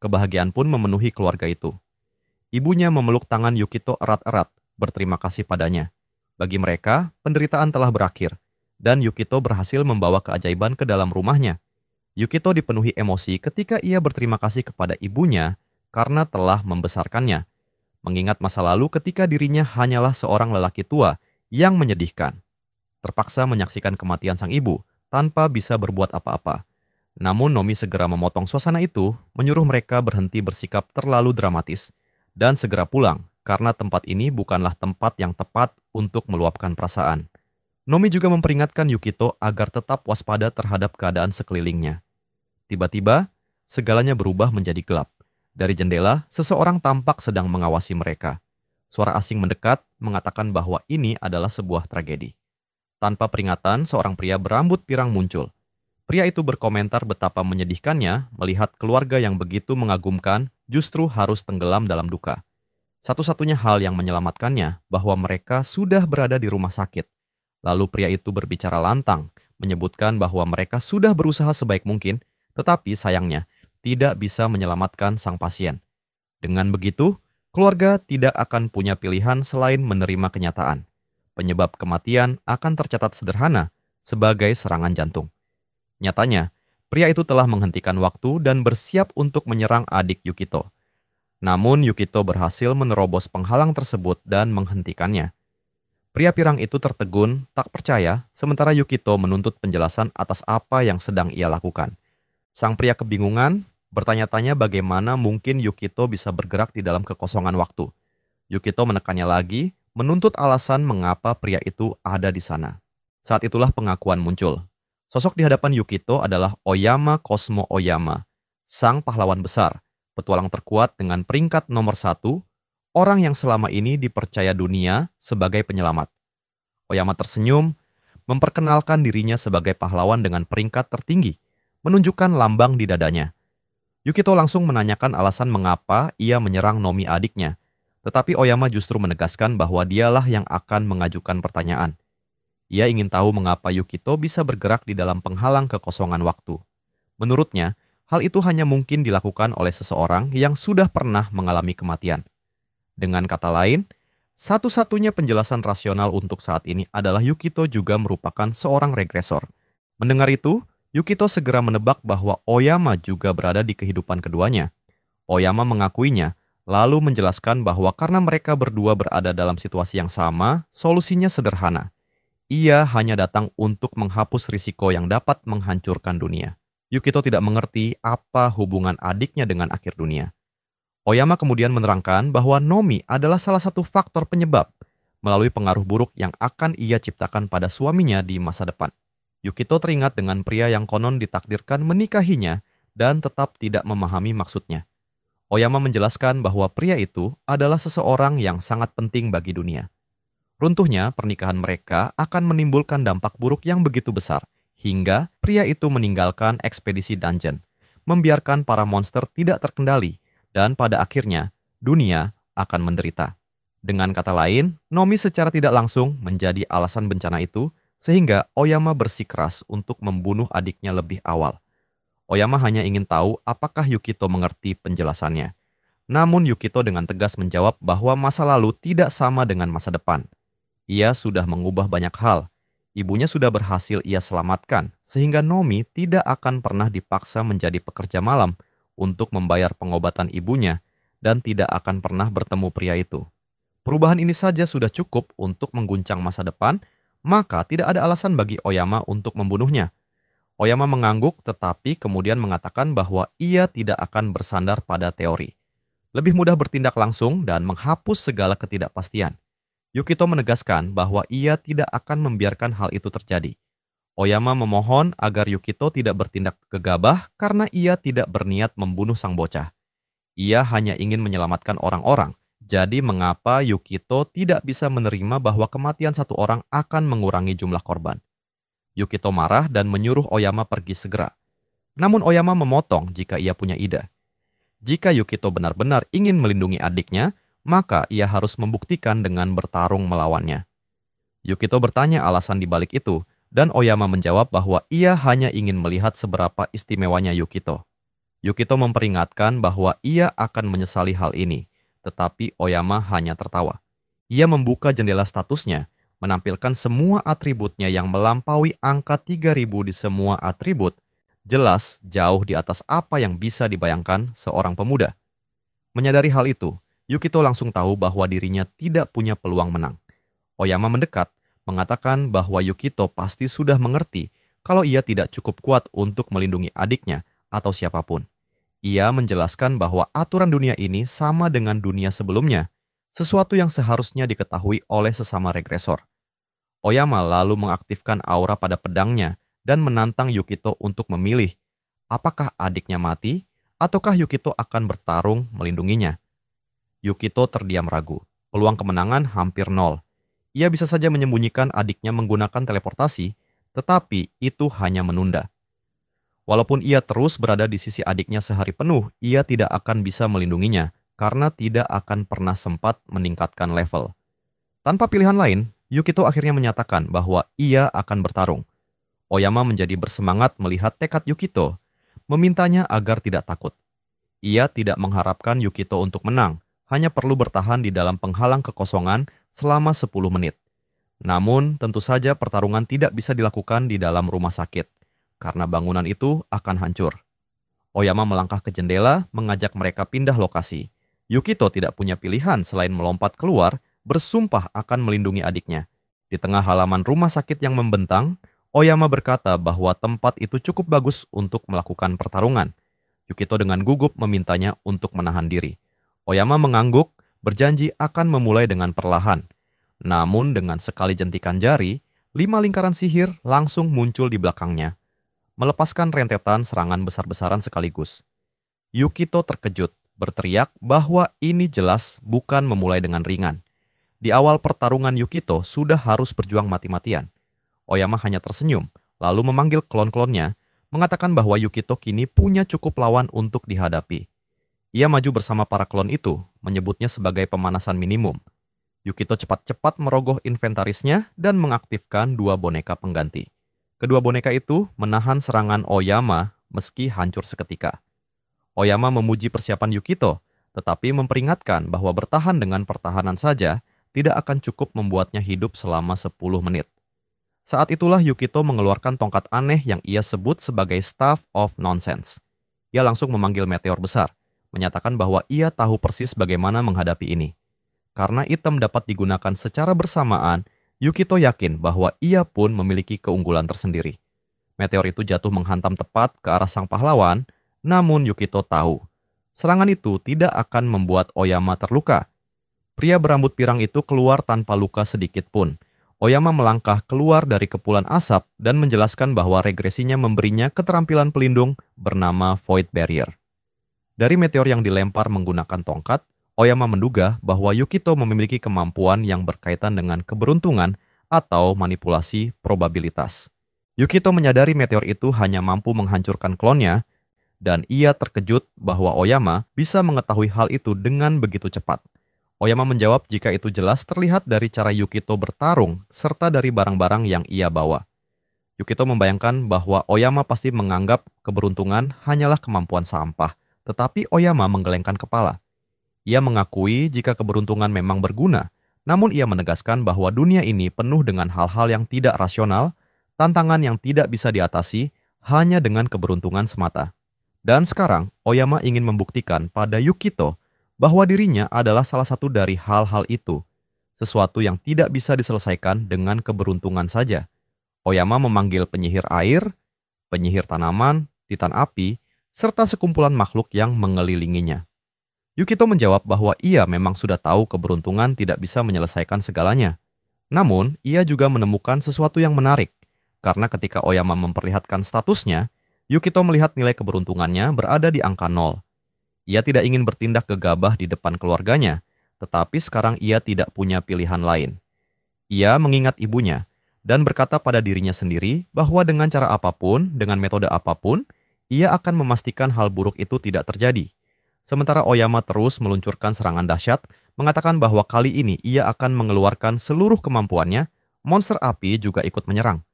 Kebahagiaan pun memenuhi keluarga itu. Ibunya memeluk tangan Yukito erat-erat, berterima kasih padanya. Bagi mereka, penderitaan telah berakhir, dan Yukito berhasil membawa keajaiban ke dalam rumahnya. Yukito dipenuhi emosi ketika ia berterima kasih kepada ibunya karena telah membesarkannya, mengingat masa lalu ketika dirinya hanyalah seorang lelaki tua yang menyedihkan. Terpaksa menyaksikan kematian sang ibu tanpa bisa berbuat apa-apa. Namun Nomi segera memotong suasana itu, menyuruh mereka berhenti bersikap terlalu dramatis, dan segera pulang karena tempat ini bukanlah tempat yang tepat untuk meluapkan perasaan. Nomi juga memperingatkan Yukito agar tetap waspada terhadap keadaan sekelilingnya. Tiba-tiba, segalanya berubah menjadi gelap. Dari jendela, seseorang tampak sedang mengawasi mereka. Suara asing mendekat, mengatakan bahwa ini adalah sebuah tragedi. Tanpa peringatan, seorang pria berambut pirang muncul. Pria itu berkomentar betapa menyedihkannya melihat keluarga yang begitu mengagumkan justru harus tenggelam dalam duka. Satu-satunya hal yang menyelamatkannya bahwa mereka sudah berada di rumah sakit. Lalu pria itu berbicara lantang, menyebutkan bahwa mereka sudah berusaha sebaik mungkin, tetapi sayangnya tidak bisa menyelamatkan sang pasien. Dengan begitu, keluarga tidak akan punya pilihan selain menerima kenyataan. Penyebab kematian akan tercatat sederhana sebagai serangan jantung. Nyatanya, pria itu telah menghentikan waktu dan bersiap untuk menyerang adik Yukito. Namun Yukito berhasil menerobos penghalang tersebut dan menghentikannya. Pria pirang itu tertegun, tak percaya, sementara Yukito menuntut penjelasan atas apa yang sedang ia lakukan. Sang pria kebingungan, bertanya-tanya bagaimana mungkin Yukito bisa bergerak di dalam kekosongan waktu. Yukito menekannya lagi, menuntut alasan mengapa pria itu ada di sana. Saat itulah pengakuan muncul. Sosok di hadapan Yukito adalah Oyama Cosmo Oyama, sang pahlawan besar, petualang terkuat dengan peringkat nomor 1, orang yang selama ini dipercaya dunia sebagai penyelamat. Oyama tersenyum, memperkenalkan dirinya sebagai pahlawan dengan peringkat tertinggi, menunjukkan lambang di dadanya. Yukito langsung menanyakan alasan mengapa ia menyerang Nomi adiknya, tetapi Oyama justru menegaskan bahwa dialah yang akan mengajukan pertanyaan. Ia ingin tahu mengapa Yukito bisa bergerak di dalam penghalang kekosongan waktu. Menurutnya, hal itu hanya mungkin dilakukan oleh seseorang yang sudah pernah mengalami kematian. Dengan kata lain, satu-satunya penjelasan rasional untuk saat ini adalah Yukito juga merupakan seorang regresor. Mendengar itu, Yukito segera menebak bahwa Oyama juga berada di kehidupan keduanya. Oyama mengakuinya, lalu menjelaskan bahwa karena mereka berdua berada dalam situasi yang sama, solusinya sederhana. Ia hanya datang untuk menghapus risiko yang dapat menghancurkan dunia. Yukito tidak mengerti apa hubungan adiknya dengan akhir dunia. Oyama kemudian menerangkan bahwa Nomi adalah salah satu faktor penyebab melalui pengaruh buruk yang akan ia ciptakan pada suaminya di masa depan. Yukito teringat dengan pria yang konon ditakdirkan menikahinya dan tetap tidak memahami maksudnya. Oyama menjelaskan bahwa pria itu adalah seseorang yang sangat penting bagi dunia. Runtuhnya pernikahan mereka akan menimbulkan dampak buruk yang begitu besar, hingga pria itu meninggalkan ekspedisi dungeon, membiarkan para monster tidak terkendali, dan pada akhirnya, dunia akan menderita. Dengan kata lain, Nomi secara tidak langsung menjadi alasan bencana itu, sehingga Oyama bersikeras untuk membunuh adiknya lebih awal. Oyama hanya ingin tahu apakah Yukito mengerti penjelasannya. Namun Yukito dengan tegas menjawab bahwa masa lalu tidak sama dengan masa depan. Ia sudah mengubah banyak hal. Ibunya sudah berhasil ia selamatkan, sehingga Nomi tidak akan pernah dipaksa menjadi pekerja malam untuk membayar pengobatan ibunya dan tidak akan pernah bertemu pria itu. Perubahan ini saja sudah cukup untuk mengguncang masa depan, maka tidak ada alasan bagi Oyama untuk membunuhnya. Oyama mengangguk tetapi kemudian mengatakan bahwa ia tidak akan bersandar pada teori. Lebih mudah bertindak langsung dan menghapus segala ketidakpastian. Yukito menegaskan bahwa ia tidak akan membiarkan hal itu terjadi. Oyama memohon agar Yukito tidak bertindak gegabah karena ia tidak berniat membunuh sang bocah. Ia hanya ingin menyelamatkan orang-orang. Jadi mengapa Yukito tidak bisa menerima bahwa kematian satu orang akan mengurangi jumlah korban? Yukito marah dan menyuruh Oyama pergi segera. Namun Oyama memotong jika ia punya ide. Jika Yukito benar-benar ingin melindungi adiknya, maka ia harus membuktikan dengan bertarung melawannya. Yukito bertanya alasan di balik itu, dan Oyama menjawab bahwa ia hanya ingin melihat seberapa istimewanya Yukito. Yukito memperingatkan bahwa ia akan menyesali hal ini, tetapi Oyama hanya tertawa. Ia membuka jendela statusnya, menampilkan semua atributnya yang melampaui angka 3000 di semua atribut, jelas jauh di atas apa yang bisa dibayangkan seorang pemuda. Menyadari hal itu, Yukito langsung tahu bahwa dirinya tidak punya peluang menang. Oyama mendekat, mengatakan bahwa Yukito pasti sudah mengerti kalau ia tidak cukup kuat untuk melindungi adiknya atau siapapun. Ia menjelaskan bahwa aturan dunia ini sama dengan dunia sebelumnya, sesuatu yang seharusnya diketahui oleh sesama regresor. Oyama lalu mengaktifkan aura pada pedangnya dan menantang Yukito untuk memilih apakah adiknya mati ataukah Yukito akan bertarung melindunginya. Yukito terdiam ragu. Peluang kemenangan hampir nol. Ia bisa saja menyembunyikan adiknya menggunakan teleportasi, tetapi itu hanya menunda. Walaupun ia terus berada di sisi adiknya sehari penuh, ia tidak akan bisa melindunginya karena tidak akan pernah sempat meningkatkan level. Tanpa pilihan lain, Yukito akhirnya menyatakan bahwa ia akan bertarung. Oyama menjadi bersemangat melihat tekad Yukito, memintanya agar tidak takut. Ia tidak mengharapkan Yukito untuk menang, hanya perlu bertahan di dalam penghalang kekosongan selama 10 menit. Namun, tentu saja pertarungan tidak bisa dilakukan di dalam rumah sakit, karena bangunan itu akan hancur. Oyama melangkah ke jendela, mengajak mereka pindah lokasi. Yukito tidak punya pilihan selain melompat keluar, bersumpah akan melindungi adiknya. Di tengah halaman rumah sakit yang membentang, Oyama berkata bahwa tempat itu cukup bagus untuk melakukan pertarungan. Yukito dengan gugup memintanya untuk menahan diri. Oyama mengangguk, berjanji akan memulai dengan perlahan. Namun dengan sekali jentikan jari, 5 lingkaran sihir langsung muncul di belakangnya, melepaskan rentetan serangan besar-besaran sekaligus. Yukito terkejut, berteriak bahwa ini jelas bukan memulai dengan ringan. Di awal pertarungan Yukito sudah harus berjuang mati-matian. Oyama hanya tersenyum, lalu memanggil klon-klonnya, mengatakan bahwa Yukito kini punya cukup lawan untuk dihadapi. Ia maju bersama para klon itu, menyebutnya sebagai pemanasan minimum. Yukito cepat-cepat merogoh inventarisnya dan mengaktifkan 2 boneka pengganti. Kedua boneka itu menahan serangan Oyama meski hancur seketika. Oyama memuji persiapan Yukito, tetapi memperingatkan bahwa bertahan dengan pertahanan saja tidak akan cukup membuatnya hidup selama 10 menit. Saat itulah Yukito mengeluarkan tongkat aneh yang ia sebut sebagai Staff of Nonsense. Ia langsung memanggil meteor besar, menyatakan bahwa ia tahu persis bagaimana menghadapi ini. Karena item dapat digunakan secara bersamaan, Yukito yakin bahwa ia pun memiliki keunggulan tersendiri. Meteor itu jatuh menghantam tepat ke arah sang pahlawan, namun Yukito tahu, serangan itu tidak akan membuat Oyama terluka. Pria berambut pirang itu keluar tanpa luka sedikit pun. Oyama melangkah keluar dari kepulan asap dan menjelaskan bahwa regresinya memberinya keterampilan pelindung bernama Void Barrier. Dari meteor yang dilempar menggunakan tongkat, Oyama menduga bahwa Yukito memiliki kemampuan yang berkaitan dengan keberuntungan atau manipulasi probabilitas. Yukito menyadari meteor itu hanya mampu menghancurkan klonnya, dan ia terkejut bahwa Oyama bisa mengetahui hal itu dengan begitu cepat. Oyama menjawab jika itu jelas terlihat dari cara Yukito bertarung serta dari barang-barang yang ia bawa. Yukito membayangkan bahwa Oyama pasti menganggap keberuntungan hanyalah kemampuan sampah, tetapi Oyama menggelengkan kepala. Ia mengakui jika keberuntungan memang berguna, namun ia menegaskan bahwa dunia ini penuh dengan hal-hal yang tidak rasional, tantangan yang tidak bisa diatasi hanya dengan keberuntungan semata. Dan sekarang, Oyama ingin membuktikan pada Yukito bahwa dirinya adalah salah satu dari hal-hal itu, sesuatu yang tidak bisa diselesaikan dengan keberuntungan saja. Oyama memanggil penyihir air, penyihir tanaman, titan api, serta sekumpulan makhluk yang mengelilinginya. Yukito menjawab bahwa ia memang sudah tahu keberuntungan tidak bisa menyelesaikan segalanya. Namun, ia juga menemukan sesuatu yang menarik, karena ketika Oyama memperlihatkan statusnya, Yukito melihat nilai keberuntungannya berada di angka 0. Ia tidak ingin bertindak gegabah di depan keluarganya, tetapi sekarang ia tidak punya pilihan lain. Ia mengingat ibunya, dan berkata pada dirinya sendiri bahwa dengan cara apapun, dengan metode apapun, ia akan memastikan hal buruk itu tidak terjadi. Sementara Oyama terus meluncurkan serangan dahsyat, mengatakan bahwa kali ini ia akan mengeluarkan seluruh kemampuannya, monster api juga ikut menyerang.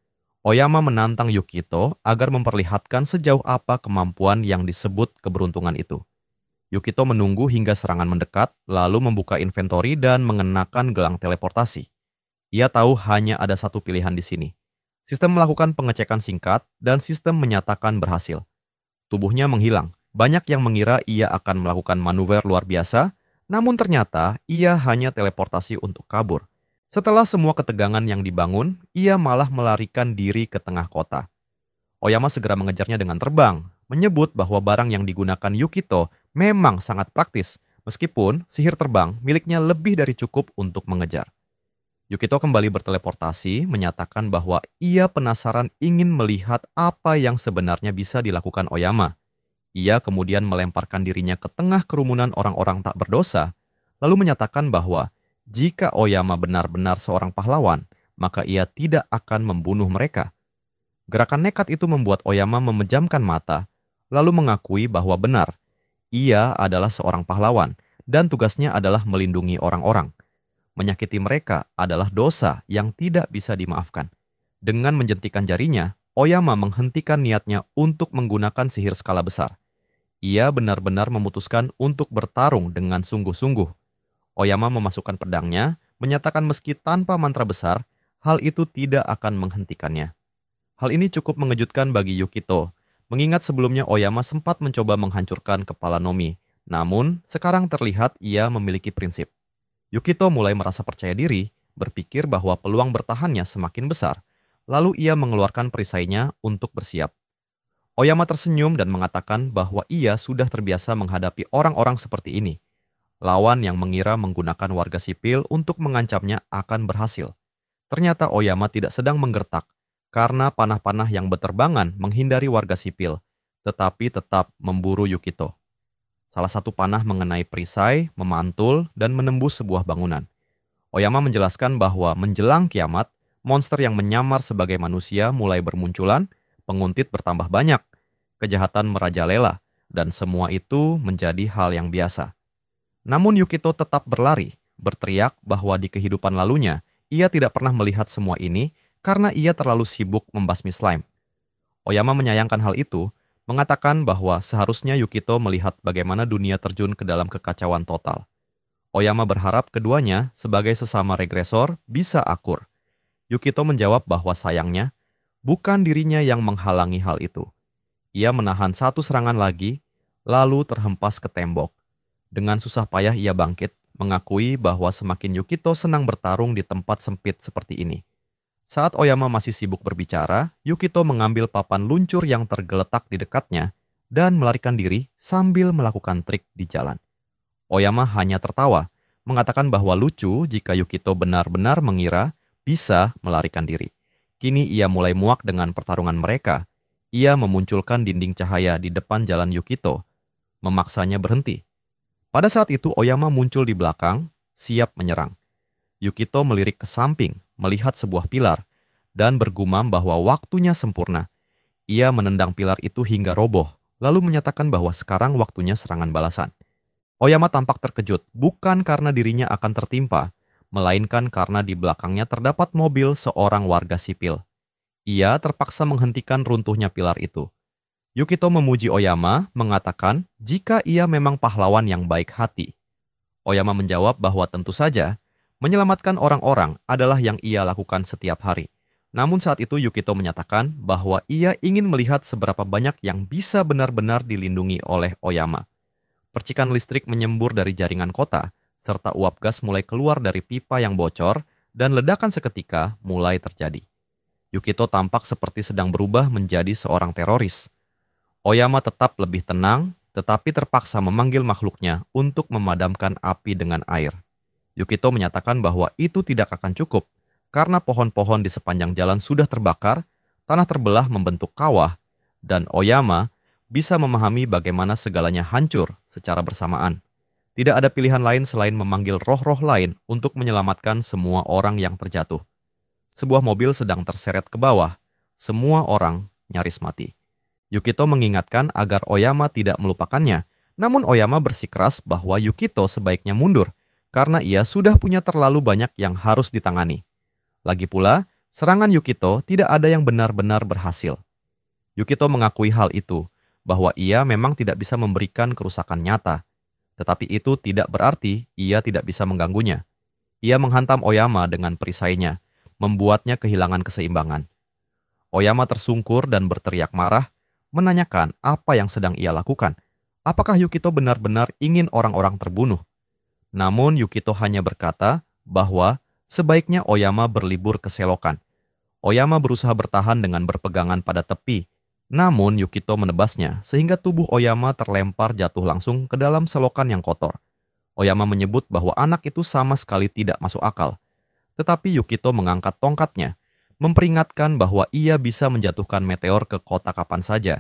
Oyama menantang Yukito agar memperlihatkan sejauh apa kemampuan yang disebut keberuntungan itu. Yukito menunggu hingga serangan mendekat, lalu membuka inventori dan mengenakan gelang teleportasi. Ia tahu hanya ada satu pilihan di sini. Sistem melakukan pengecekan singkat dan sistem menyatakan berhasil. Tubuhnya menghilang. Banyak yang mengira ia akan melakukan manuver luar biasa, namun ternyata ia hanya teleportasi untuk kabur. Setelah semua ketegangan yang dibangun, ia malah melarikan diri ke tengah kota. Oyama segera mengejarnya dengan terbang, menyebut bahwa barang yang digunakan Yukito memang sangat praktis, meskipun sihir terbang miliknya lebih dari cukup untuk mengejar. Yukito kembali berteleportasi, menyatakan bahwa ia penasaran ingin melihat apa yang sebenarnya bisa dilakukan Oyama. Ia kemudian melemparkan dirinya ke tengah kerumunan orang-orang tak berdosa, lalu menyatakan bahwa jika Oyama benar-benar seorang pahlawan, maka ia tidak akan membunuh mereka. Gerakan nekat itu membuat Oyama memejamkan mata, lalu mengakui bahwa benar, ia adalah seorang pahlawan dan tugasnya adalah melindungi orang-orang. Menyakiti mereka adalah dosa yang tidak bisa dimaafkan. Dengan menjentikan jarinya, Oyama menghentikan niatnya untuk menggunakan sihir skala besar. Ia benar-benar memutuskan untuk bertarung dengan sungguh-sungguh. Oyama memasukkan pedangnya, menyatakan meski tanpa mantra besar, hal itu tidak akan menghentikannya. Hal ini cukup mengejutkan bagi Yukito, mengingat sebelumnya Oyama sempat mencoba menghancurkan kepala Nomi, namun sekarang terlihat ia memiliki prinsip. Yukito mulai merasa percaya diri, berpikir bahwa peluang bertahannya semakin besar, lalu ia mengeluarkan perisainya untuk bersiap. Oyama tersenyum dan mengatakan bahwa ia sudah terbiasa menghadapi orang-orang seperti ini. Lawan yang mengira menggunakan warga sipil untuk mengancamnya akan berhasil. Ternyata Oyama tidak sedang menggertak, karena panah-panah yang berterbangan menghindari warga sipil, tetapi tetap memburu Yukito. Salah satu panah mengenai perisai, memantul, dan menembus sebuah bangunan. Oyama menjelaskan bahwa menjelang kiamat, monster yang menyamar sebagai manusia mulai bermunculan, penguntit bertambah banyak, kejahatan merajalela, dan semua itu menjadi hal yang biasa. Namun Yukito tetap berlari, berteriak bahwa di kehidupan lalunya, ia tidak pernah melihat semua ini karena ia terlalu sibuk membasmi slime. Oyama menyayangkan hal itu, mengatakan bahwa seharusnya Yukito melihat bagaimana dunia terjun ke dalam kekacauan total. Oyama berharap keduanya sebagai sesama regresor bisa akur. Yukito menjawab bahwa sayangnya, bukan dirinya yang menghalangi hal itu. Ia menahan satu serangan lagi, lalu terhempas ke tembok. Dengan susah payah ia bangkit, mengakui bahwa semakin Yukito senang bertarung di tempat sempit seperti ini. Saat Oyama masih sibuk berbicara, Yukito mengambil papan luncur yang tergeletak di dekatnya dan melarikan diri sambil melakukan trik di jalan. Oyama hanya tertawa, mengatakan bahwa lucu jika Yukito benar-benar mengira bisa melarikan diri. Kini ia mulai muak dengan pertarungan mereka. Ia memunculkan dinding cahaya di depan jalan Yukito, memaksanya berhenti. Pada saat itu Oyama muncul di belakang, siap menyerang. Yukito melirik ke samping, melihat sebuah pilar, dan bergumam bahwa waktunya sempurna. Ia menendang pilar itu hingga roboh, lalu menyatakan bahwa sekarang waktunya serangan balasan. Oyama tampak terkejut, bukan karena dirinya akan tertimpa, melainkan karena di belakangnya terdapat mobil seorang warga sipil. Ia terpaksa menghentikan runtuhnya pilar itu. Yukito memuji Oyama, mengatakan jika ia memang pahlawan yang baik hati. Oyama menjawab bahwa tentu saja, menyelamatkan orang-orang adalah yang ia lakukan setiap hari. Namun saat itu Yukito menyatakan bahwa ia ingin melihat seberapa banyak yang bisa benar-benar dilindungi oleh Oyama. Percikan listrik menyembur dari jaringan kota, serta uap gas mulai keluar dari pipa yang bocor, dan ledakan seketika mulai terjadi. Yukito tampak seperti sedang berubah menjadi seorang teroris. Oyama tetap lebih tenang, tetapi terpaksa memanggil makhluknya untuk memadamkan api dengan air. Yukito menyatakan bahwa itu tidak akan cukup, karena pohon-pohon di sepanjang jalan sudah terbakar, tanah terbelah membentuk kawah, dan Oyama bisa memahami bagaimana segalanya hancur secara bersamaan. Tidak ada pilihan lain selain memanggil roh-roh lain untuk menyelamatkan semua orang yang terjatuh. Sebuah mobil sedang terseret ke bawah, semua orang nyaris mati. Yukito mengingatkan agar Oyama tidak melupakannya, namun Oyama bersikeras bahwa Yukito sebaiknya mundur, karena ia sudah punya terlalu banyak yang harus ditangani. Lagi pula, serangan Yukito tidak ada yang benar-benar berhasil. Yukito mengakui hal itu, bahwa ia memang tidak bisa memberikan kerusakan nyata, tetapi itu tidak berarti ia tidak bisa mengganggunya. Ia menghantam Oyama dengan perisainya, membuatnya kehilangan keseimbangan. Oyama tersungkur dan berteriak marah, menanyakan apa yang sedang ia lakukan. Apakah Yukito benar-benar ingin orang-orang terbunuh? Namun Yukito hanya berkata bahwa sebaiknya Oyama berlibur ke selokan. Oyama berusaha bertahan dengan berpegangan pada tepi, namun Yukito menebasnya sehingga tubuh Oyama terlempar jatuh langsung ke dalam selokan yang kotor. Oyama menyebut bahwa anak itu sama sekali tidak masuk akal. Tetapi Yukito mengangkat tongkatnya, memperingatkan bahwa ia bisa menjatuhkan meteor ke kota kapan saja.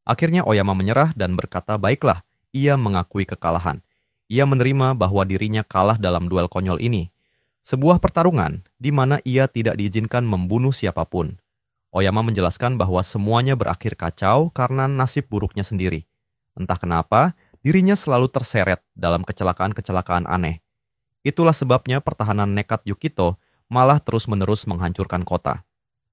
Akhirnya Oyama menyerah dan berkata baiklah, ia mengakui kekalahan. Ia menerima bahwa dirinya kalah dalam duel konyol ini. Sebuah pertarungan di mana ia tidak diizinkan membunuh siapapun. Oyama menjelaskan bahwa semuanya berakhir kacau karena nasib buruknya sendiri. Entah kenapa, dirinya selalu terseret dalam kecelakaan-kecelakaan aneh. Itulah sebabnya pertahanan nekat Yukito malah terus-menerus menghancurkan kota.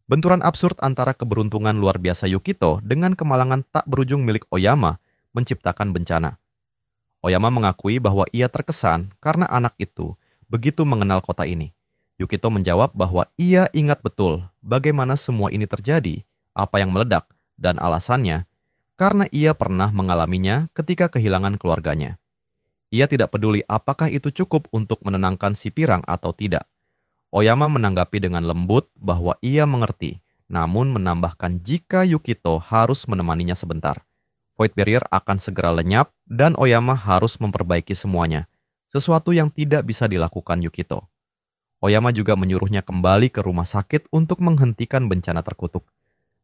Benturan absurd antara keberuntungan luar biasa Yukito dengan kemalangan tak berujung milik Oyama menciptakan bencana. Oyama mengakui bahwa ia terkesan karena anak itu begitu mengenal kota ini. Yukito menjawab bahwa ia ingat betul bagaimana semua ini terjadi, apa yang meledak, dan alasannya, karena ia pernah mengalaminya ketika kehilangan keluarganya. Ia tidak peduli apakah itu cukup untuk menenangkan si pirang atau tidak. Oyama menanggapi dengan lembut bahwa ia mengerti, namun menambahkan jika Yukito harus menemaninya sebentar. Void Barrier akan segera lenyap dan Oyama harus memperbaiki semuanya, sesuatu yang tidak bisa dilakukan Yukito. Oyama juga menyuruhnya kembali ke rumah sakit untuk menghentikan bencana terkutuk.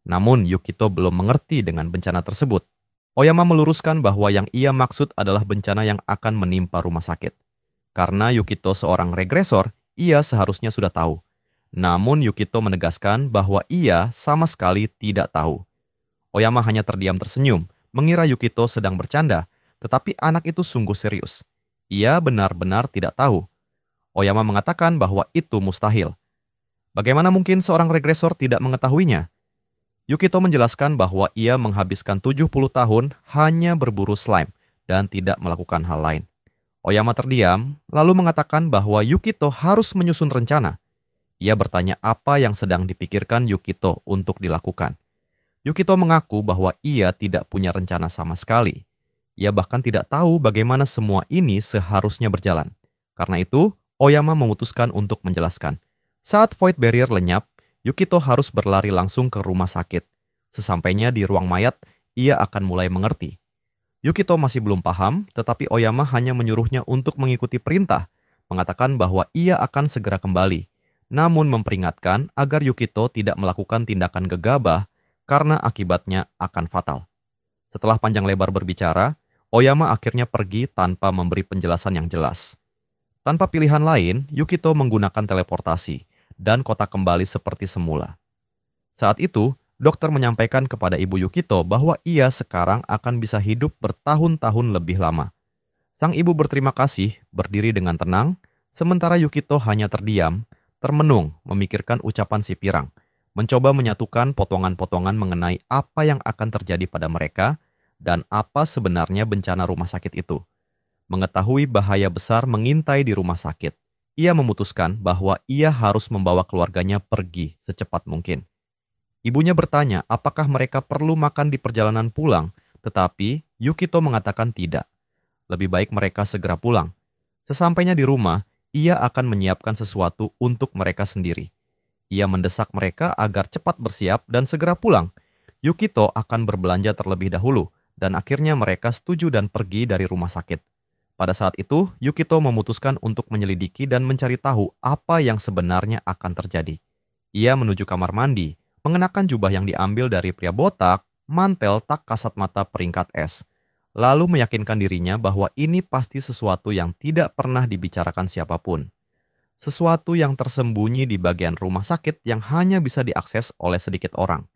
Namun Yukito belum mengerti dengan bencana tersebut. Oyama meluruskan bahwa yang ia maksud adalah bencana yang akan menimpa rumah sakit. Karena Yukito seorang regresor, ia seharusnya sudah tahu. Namun Yukito menegaskan bahwa ia sama sekali tidak tahu. Oyama hanya terdiam tersenyum, mengira Yukito sedang bercanda, tetapi anak itu sungguh serius. Ia benar-benar tidak tahu. Oyama mengatakan bahwa itu mustahil. Bagaimana mungkin seorang regresor tidak mengetahuinya? Yukito menjelaskan bahwa ia menghabiskan 70 tahun hanya berburu slime dan tidak melakukan hal lain. Oyama terdiam, lalu mengatakan bahwa Yukito harus menyusun rencana. Ia bertanya apa yang sedang dipikirkan Yukito untuk dilakukan. Yukito mengaku bahwa ia tidak punya rencana sama sekali. Ia bahkan tidak tahu bagaimana semua ini seharusnya berjalan. Karena itu, Oyama memutuskan untuk menjelaskan. Saat Void Barrier lenyap, Yukito harus berlari langsung ke rumah sakit. Sesampainya di ruang mayat, ia akan mulai mengerti. Yukito masih belum paham, tetapi Oyama hanya menyuruhnya untuk mengikuti perintah, mengatakan bahwa ia akan segera kembali, namun memperingatkan agar Yukito tidak melakukan tindakan gegabah karena akibatnya akan fatal. Setelah panjang lebar berbicara, Oyama akhirnya pergi tanpa memberi penjelasan yang jelas. Tanpa pilihan lain, Yukito menggunakan teleportasi, dan kota kembali seperti semula. Saat itu, dokter menyampaikan kepada ibu Yukito bahwa ia sekarang akan bisa hidup bertahun-tahun lebih lama. Sang ibu berterima kasih, berdiri dengan tenang, sementara Yukito hanya terdiam, termenung memikirkan ucapan si pirang, mencoba menyatukan potongan-potongan mengenai apa yang akan terjadi pada mereka dan apa sebenarnya bencana rumah sakit itu. Mengetahui bahaya besar mengintai di rumah sakit, ia memutuskan bahwa ia harus membawa keluarganya pergi secepat mungkin. Ibunya bertanya apakah mereka perlu makan di perjalanan pulang, tetapi Yukito mengatakan tidak. Lebih baik mereka segera pulang. Sesampainya di rumah, ia akan menyiapkan sesuatu untuk mereka sendiri. Ia mendesak mereka agar cepat bersiap dan segera pulang. Yukito akan berbelanja terlebih dahulu, dan akhirnya mereka setuju dan pergi dari rumah sakit. Pada saat itu, Yukito memutuskan untuk menyelidiki dan mencari tahu apa yang sebenarnya akan terjadi. Ia menuju kamar mandi, mengenakan jubah yang diambil dari pria botak, mantel tak kasat mata peringkat S, lalu meyakinkan dirinya bahwa ini pasti sesuatu yang tidak pernah dibicarakan siapapun. Sesuatu yang tersembunyi di bagian rumah sakit yang hanya bisa diakses oleh sedikit orang.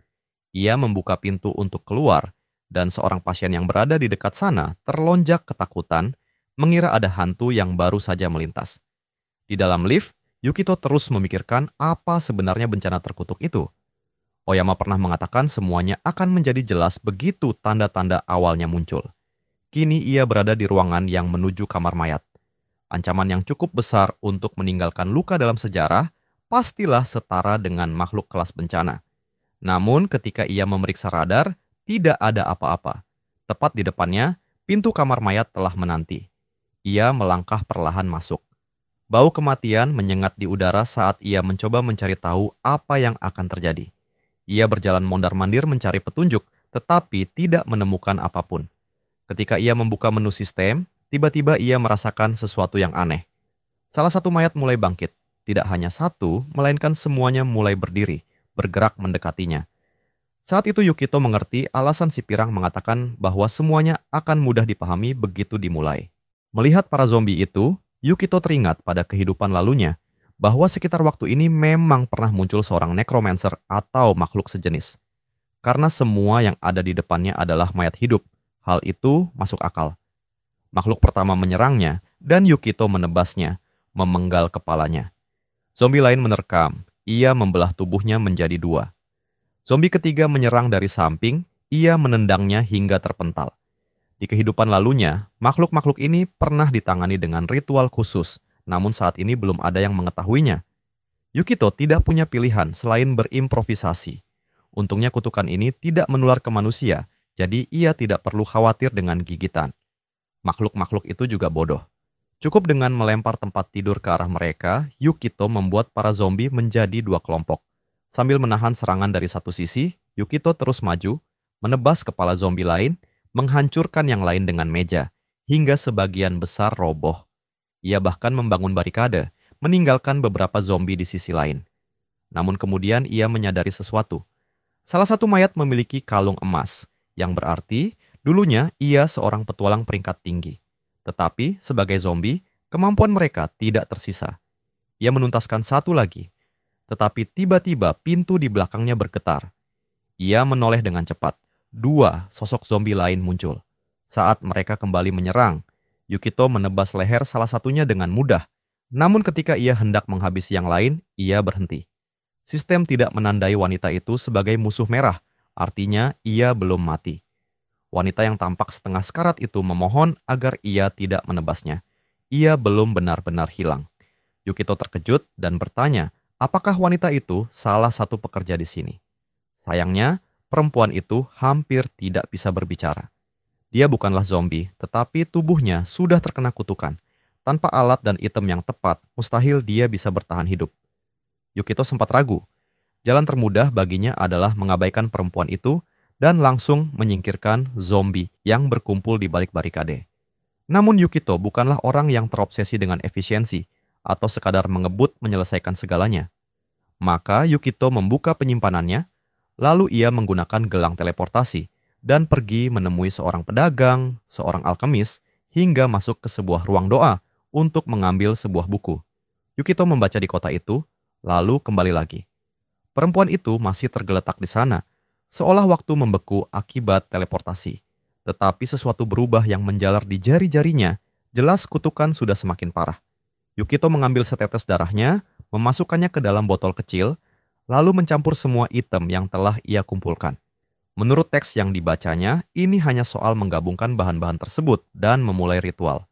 Ia membuka pintu untuk keluar, dan seorang pasien yang berada di dekat sana terlonjak ketakutan, mengira ada hantu yang baru saja melintas. Di dalam lift, Yukito terus memikirkan apa sebenarnya bencana terkutuk itu. Oyama pernah mengatakan semuanya akan menjadi jelas begitu tanda-tanda awalnya muncul. Kini ia berada di ruangan yang menuju kamar mayat. Ancaman yang cukup besar untuk meninggalkan luka dalam sejarah pastilah setara dengan makhluk kelas bencana. Namun ketika ia memeriksa radar, tidak ada apa-apa. Tepat di depannya, pintu kamar mayat telah menanti. Ia melangkah perlahan masuk. Bau kematian menyengat di udara saat ia mencoba mencari tahu apa yang akan terjadi. Ia berjalan mondar-mandir mencari petunjuk, tetapi tidak menemukan apapun. Ketika ia membuka menu sistem, tiba-tiba ia merasakan sesuatu yang aneh. Salah satu mayat mulai bangkit. Tidak hanya satu, melainkan semuanya mulai berdiri, bergerak mendekatinya. Saat itu Yukito mengerti alasan si pirang mengatakan bahwa semuanya akan mudah dipahami begitu dimulai. Melihat para zombie itu, Yukito teringat pada kehidupan lalunya bahwa sekitar waktu ini memang pernah muncul seorang necromancer atau makhluk sejenis. Karena semua yang ada di depannya adalah mayat hidup, hal itu masuk akal. Makhluk pertama menyerangnya dan Yukito menebasnya, memenggal kepalanya. Zombie lain menerkam, ia membelah tubuhnya menjadi dua. Zombie ketiga menyerang dari samping, ia menendangnya hingga terpental. Di kehidupan lalunya, makhluk-makhluk ini pernah ditangani dengan ritual khusus, namun saat ini belum ada yang mengetahuinya. Yukito tidak punya pilihan selain berimprovisasi. Untungnya kutukan ini tidak menular ke manusia, jadi ia tidak perlu khawatir dengan gigitan. Makhluk-makhluk itu juga bodoh. Cukup dengan melempar tempat tidur ke arah mereka, Yukito membuat para zombie menjadi dua kelompok. Sambil menahan serangan dari satu sisi, Yukito terus maju, menebas kepala zombie lain, menghancurkan yang lain dengan meja, hingga sebagian besar roboh. Ia bahkan membangun barikade, meninggalkan beberapa zombie di sisi lain. Namun kemudian ia menyadari sesuatu. Salah satu mayat memiliki kalung emas, yang berarti dulunya ia seorang petualang peringkat tinggi. Tetapi sebagai zombie, kemampuan mereka tidak tersisa. Ia menuntaskan satu lagi, tetapi tiba-tiba pintu di belakangnya bergetar. Ia menoleh dengan cepat. Dua sosok zombie lain muncul. Saat mereka kembali menyerang, Yukito menebas leher salah satunya dengan mudah. Namun ketika ia hendak menghabisi yang lain, ia berhenti. Sistem tidak menandai wanita itu sebagai musuh merah, artinya ia belum mati. Wanita yang tampak setengah sekarat itu memohon agar ia tidak menebasnya. Ia belum benar-benar hilang. Yukito terkejut dan bertanya, apakah wanita itu salah satu pekerja di sini? Sayangnya, perempuan itu hampir tidak bisa berbicara. Dia bukanlah zombie, tetapi tubuhnya sudah terkena kutukan. Tanpa alat dan item yang tepat, mustahil dia bisa bertahan hidup. Yukito sempat ragu. Jalan termudah baginya adalah mengabaikan perempuan itu dan langsung menyingkirkan zombie yang berkumpul di balik barikade. Namun Yukito bukanlah orang yang terobsesi dengan efisiensi atau sekadar mengebut menyelesaikan segalanya. Maka Yukito membuka penyimpanannya, lalu ia menggunakan gelang teleportasi dan pergi menemui seorang pedagang, seorang alkemis, hingga masuk ke sebuah ruang doa untuk mengambil sebuah buku. Yukito membaca di kota itu, lalu kembali lagi. Perempuan itu masih tergeletak di sana, seolah waktu membeku akibat teleportasi. Tetapi sesuatu berubah yang menjalar di jari-jarinya, jelas kutukan sudah semakin parah. Yukito mengambil setetes darahnya, memasukkannya ke dalam botol kecil, lalu mencampur semua item yang telah ia kumpulkan. Menurut teks yang dibacanya, ini hanya soal menggabungkan bahan-bahan tersebut dan memulai ritual.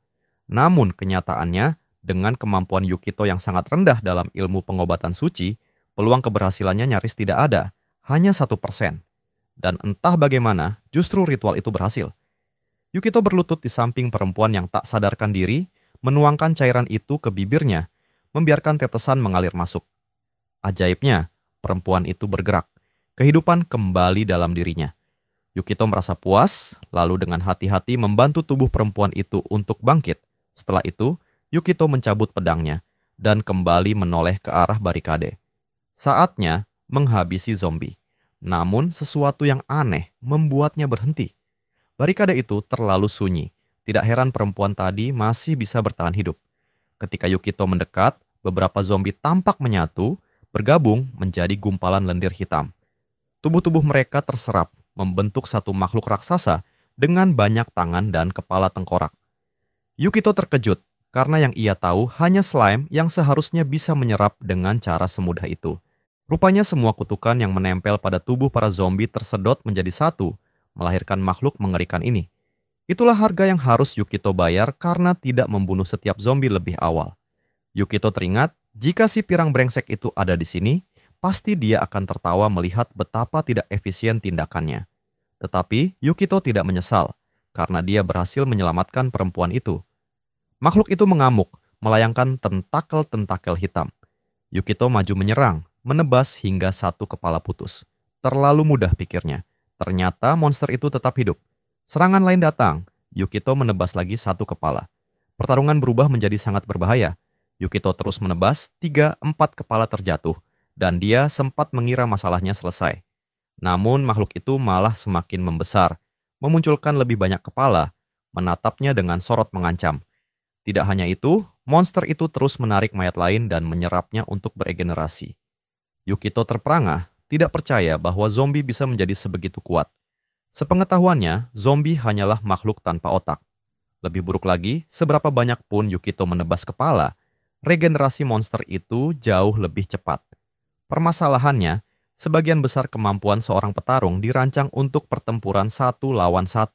Namun kenyataannya, dengan kemampuan Yukito yang sangat rendah dalam ilmu pengobatan suci, peluang keberhasilannya nyaris tidak ada, hanya 1%. Dan entah bagaimana, justru ritual itu berhasil. Yukito berlutut di samping perempuan yang tak sadarkan diri, menuangkan cairan itu ke bibirnya, membiarkan tetesan mengalir masuk. Ajaibnya, perempuan itu bergerak. Kehidupan kembali dalam dirinya. Yukito merasa puas, lalu dengan hati-hati membantu tubuh perempuan itu untuk bangkit. Setelah itu, Yukito mencabut pedangnya dan kembali menoleh ke arah barikade. Saatnya menghabisi zombie. Namun sesuatu yang aneh membuatnya berhenti. Barikade itu terlalu sunyi. Tidak heran perempuan tadi masih bisa bertahan hidup. Ketika Yukito mendekat, beberapa zombie tampak menyatu, bergabung menjadi gumpalan lendir hitam. Tubuh-tubuh mereka terserap, membentuk satu makhluk raksasa dengan banyak tangan dan kepala tengkorak. Yukito terkejut karena yang ia tahu hanya slime yang seharusnya bisa menyerap dengan cara semudah itu. Rupanya semua kutukan yang menempel pada tubuh para zombie tersedot menjadi satu, melahirkan makhluk mengerikan ini. Itulah harga yang harus Yukito bayar karena tidak membunuh setiap zombie lebih awal. Yukito teringat, jika si pirang brengsek itu ada di sini, pasti dia akan tertawa melihat betapa tidak efisien tindakannya. Tetapi Yukito tidak menyesal, karena dia berhasil menyelamatkan perempuan itu. Makhluk itu mengamuk, melayangkan tentakel-tentakel hitam. Yukito maju menyerang, menebas hingga satu kepala putus. Terlalu mudah pikirnya. Ternyata monster itu tetap hidup. Serangan lain datang. Yukito menebas lagi satu kepala. Pertarungan berubah menjadi sangat berbahaya. Yukito terus menebas 3-4 kepala terjatuh. Dan dia sempat mengira masalahnya selesai. Namun makhluk itu malah semakin membesar. Memunculkan lebih banyak kepala. Menatapnya dengan sorot mengancam. Tidak hanya itu, monster itu terus menarik mayat lain dan menyerapnya untuk beregenerasi. Yukito terperangah, tidak percaya bahwa zombie bisa menjadi sebegitu kuat. Sepengetahuannya, zombie hanyalah makhluk tanpa otak. Lebih buruk lagi, seberapa banyak pun Yukito menebas kepala, regenerasi monster itu jauh lebih cepat. Permasalahannya, sebagian besar kemampuan seorang petarung dirancang untuk pertempuran 1 lawan 1,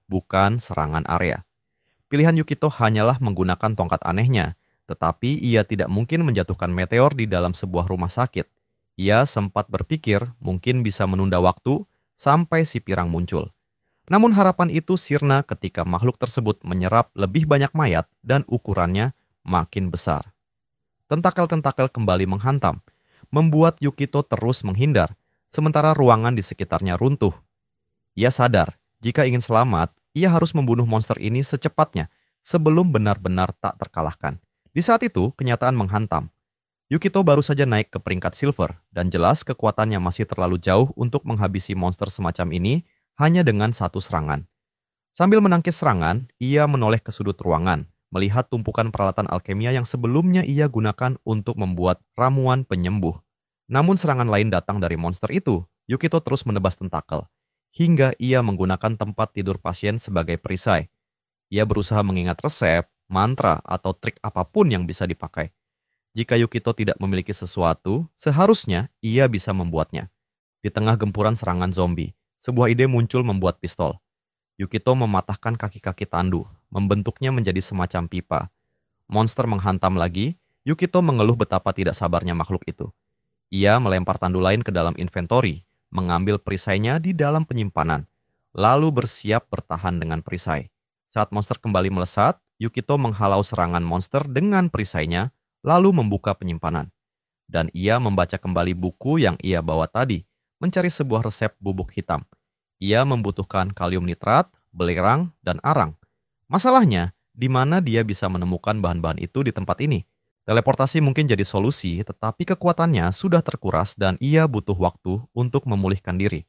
bukan serangan area. Pilihan Yukito hanyalah menggunakan tongkat anehnya, tetapi ia tidak mungkin menjatuhkan meteor di dalam sebuah rumah sakit. Ia sempat berpikir mungkin bisa menunda waktu sampai si pirang muncul. Namun harapan itu sirna ketika makhluk tersebut menyerap lebih banyak mayat dan ukurannya makin besar. Tentakel-tentakel kembali menghantam, membuat Yukito terus menghindar, sementara ruangan di sekitarnya runtuh. Ia sadar, jika ingin selamat, ia harus membunuh monster ini secepatnya, sebelum benar-benar tak terkalahkan. Di saat itu, kenyataan menghantam. Yukito baru saja naik ke peringkat silver, dan jelas kekuatannya masih terlalu jauh untuk menghabisi monster semacam ini hanya dengan satu serangan. Sambil menangkis serangan, ia menoleh ke sudut ruangan, melihat tumpukan peralatan alkemia yang sebelumnya ia gunakan untuk membuat ramuan penyembuh. Namun serangan lain datang dari monster itu. Yukito terus menebas tentakel, hingga ia menggunakan tempat tidur pasien sebagai perisai. Ia berusaha mengingat resep, mantra, atau trik apapun yang bisa dipakai. Jika Yukito tidak memiliki sesuatu, seharusnya ia bisa membuatnya. Di tengah gempuran serangan zombie, sebuah ide muncul membuat pistol. Yukito mematahkan kaki-kaki tandu, membentuknya menjadi semacam pipa. Monster menghantam lagi, Yukito mengeluh betapa tidak sabarnya makhluk itu. Ia melempar tandu lain ke dalam inventory, mengambil perisainya di dalam penyimpanan, lalu bersiap bertahan dengan perisai. Saat monster kembali melesat, Yukito menghalau serangan monster dengan perisainya, lalu membuka penyimpanan. Dan ia membaca kembali buku yang ia bawa tadi, mencari sebuah resep bubuk hitam. Ia membutuhkan kalium nitrat, belerang, dan arang. Masalahnya, di mana dia bisa menemukan bahan-bahan itu di tempat ini? Teleportasi mungkin jadi solusi, tetapi kekuatannya sudah terkuras dan ia butuh waktu untuk memulihkan diri.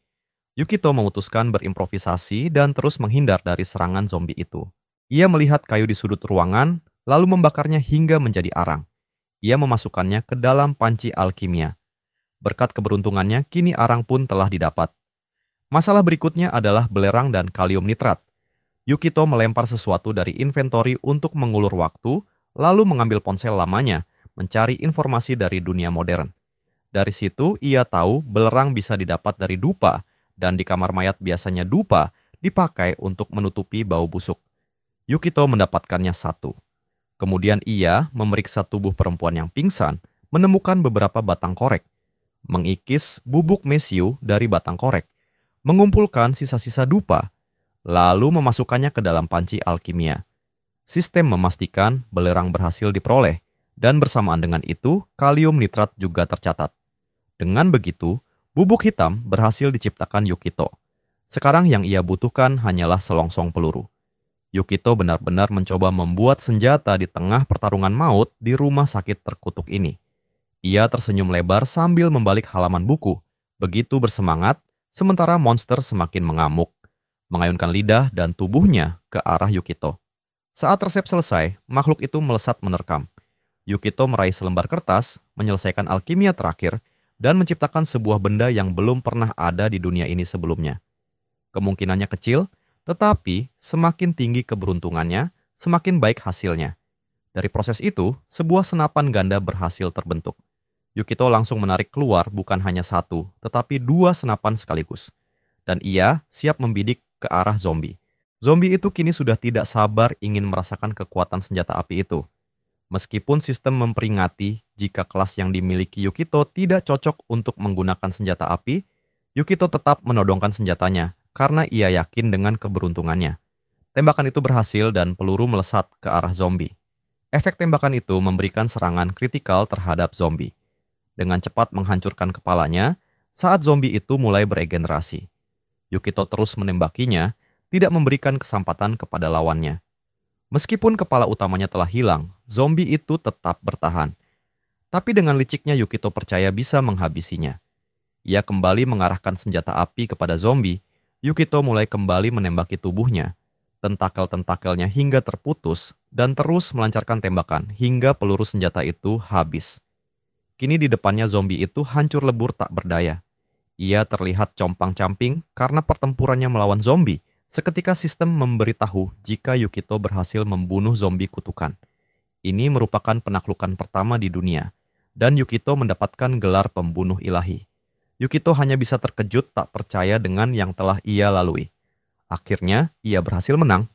Yukito memutuskan berimprovisasi dan terus menghindar dari serangan zombie itu. Ia melihat kayu di sudut ruangan, lalu membakarnya hingga menjadi arang. Ia memasukkannya ke dalam panci alkimia. Berkat keberuntungannya, kini arang pun telah didapat. Masalah berikutnya adalah belerang dan kalium nitrat. Yukito melempar sesuatu dari inventory untuk mengulur waktu, lalu mengambil ponsel lamanya, mencari informasi dari dunia modern. Dari situ, ia tahu belerang bisa didapat dari dupa, dan di kamar mayat biasanya dupa dipakai untuk menutupi bau busuk. Yukito mendapatkannya satu. Kemudian ia memeriksa tubuh perempuan yang pingsan, menemukan beberapa batang korek, mengikis bubuk mesiu dari batang korek, mengumpulkan sisa-sisa dupa, lalu memasukkannya ke dalam panci alkimia. Sistem memastikan belerang berhasil diperoleh, dan bersamaan dengan itu, kalium nitrat juga tercatat. Dengan begitu, bubuk hitam berhasil diciptakan Yukito. Sekarang yang ia butuhkan hanyalah selongsong peluru. Yukito benar-benar mencoba membuat senjata di tengah pertarungan maut di rumah sakit terkutuk ini. Ia tersenyum lebar sambil membalik halaman buku, begitu bersemangat, sementara monster semakin mengamuk, mengayunkan lidah dan tubuhnya ke arah Yukito. Saat resep selesai, makhluk itu melesat menerkam. Yukito meraih selembar kertas, menyelesaikan alkimia terakhir, dan menciptakan sebuah benda yang belum pernah ada di dunia ini sebelumnya. Kemungkinannya kecil, tetapi semakin tinggi keberuntungannya, semakin baik hasilnya. Dari proses itu, sebuah senapan ganda berhasil terbentuk. Yukito langsung menarik keluar bukan hanya satu, tetapi dua senapan sekaligus. Dan ia siap membidik ke arah zombie. Zombie itu kini sudah tidak sabar ingin merasakan kekuatan senjata api itu. Meskipun sistem memperingati jika kelas yang dimiliki Yukito tidak cocok untuk menggunakan senjata api, Yukito tetap menodongkan senjatanya karena ia yakin dengan keberuntungannya. Tembakan itu berhasil dan peluru melesat ke arah zombie. Efek tembakan itu memberikan serangan kritikal terhadap zombie. Dengan cepat menghancurkan kepalanya, saat zombie itu mulai beregenerasi. Yukito terus menembakinya, tidak memberikan kesempatan kepada lawannya. Meskipun kepala utamanya telah hilang, zombie itu tetap bertahan. Tapi dengan liciknya Yukito percaya bisa menghabisinya. Ia kembali mengarahkan senjata api kepada zombie. Yukito mulai kembali menembaki tubuhnya. Tentakel-tentakelnya hingga terputus dan terus melancarkan tembakan hingga peluru senjata itu habis. Kini di depannya zombie itu hancur lebur tak berdaya. Ia terlihat compang-camping karena pertempurannya melawan zombie. Seketika sistem memberitahu jika Yukito berhasil membunuh zombie kutukan. Ini merupakan penaklukan pertama di dunia, dan Yukito mendapatkan gelar pembunuh ilahi. Yukito hanya bisa terkejut tak percaya dengan yang telah ia lalui. Akhirnya, ia berhasil menang.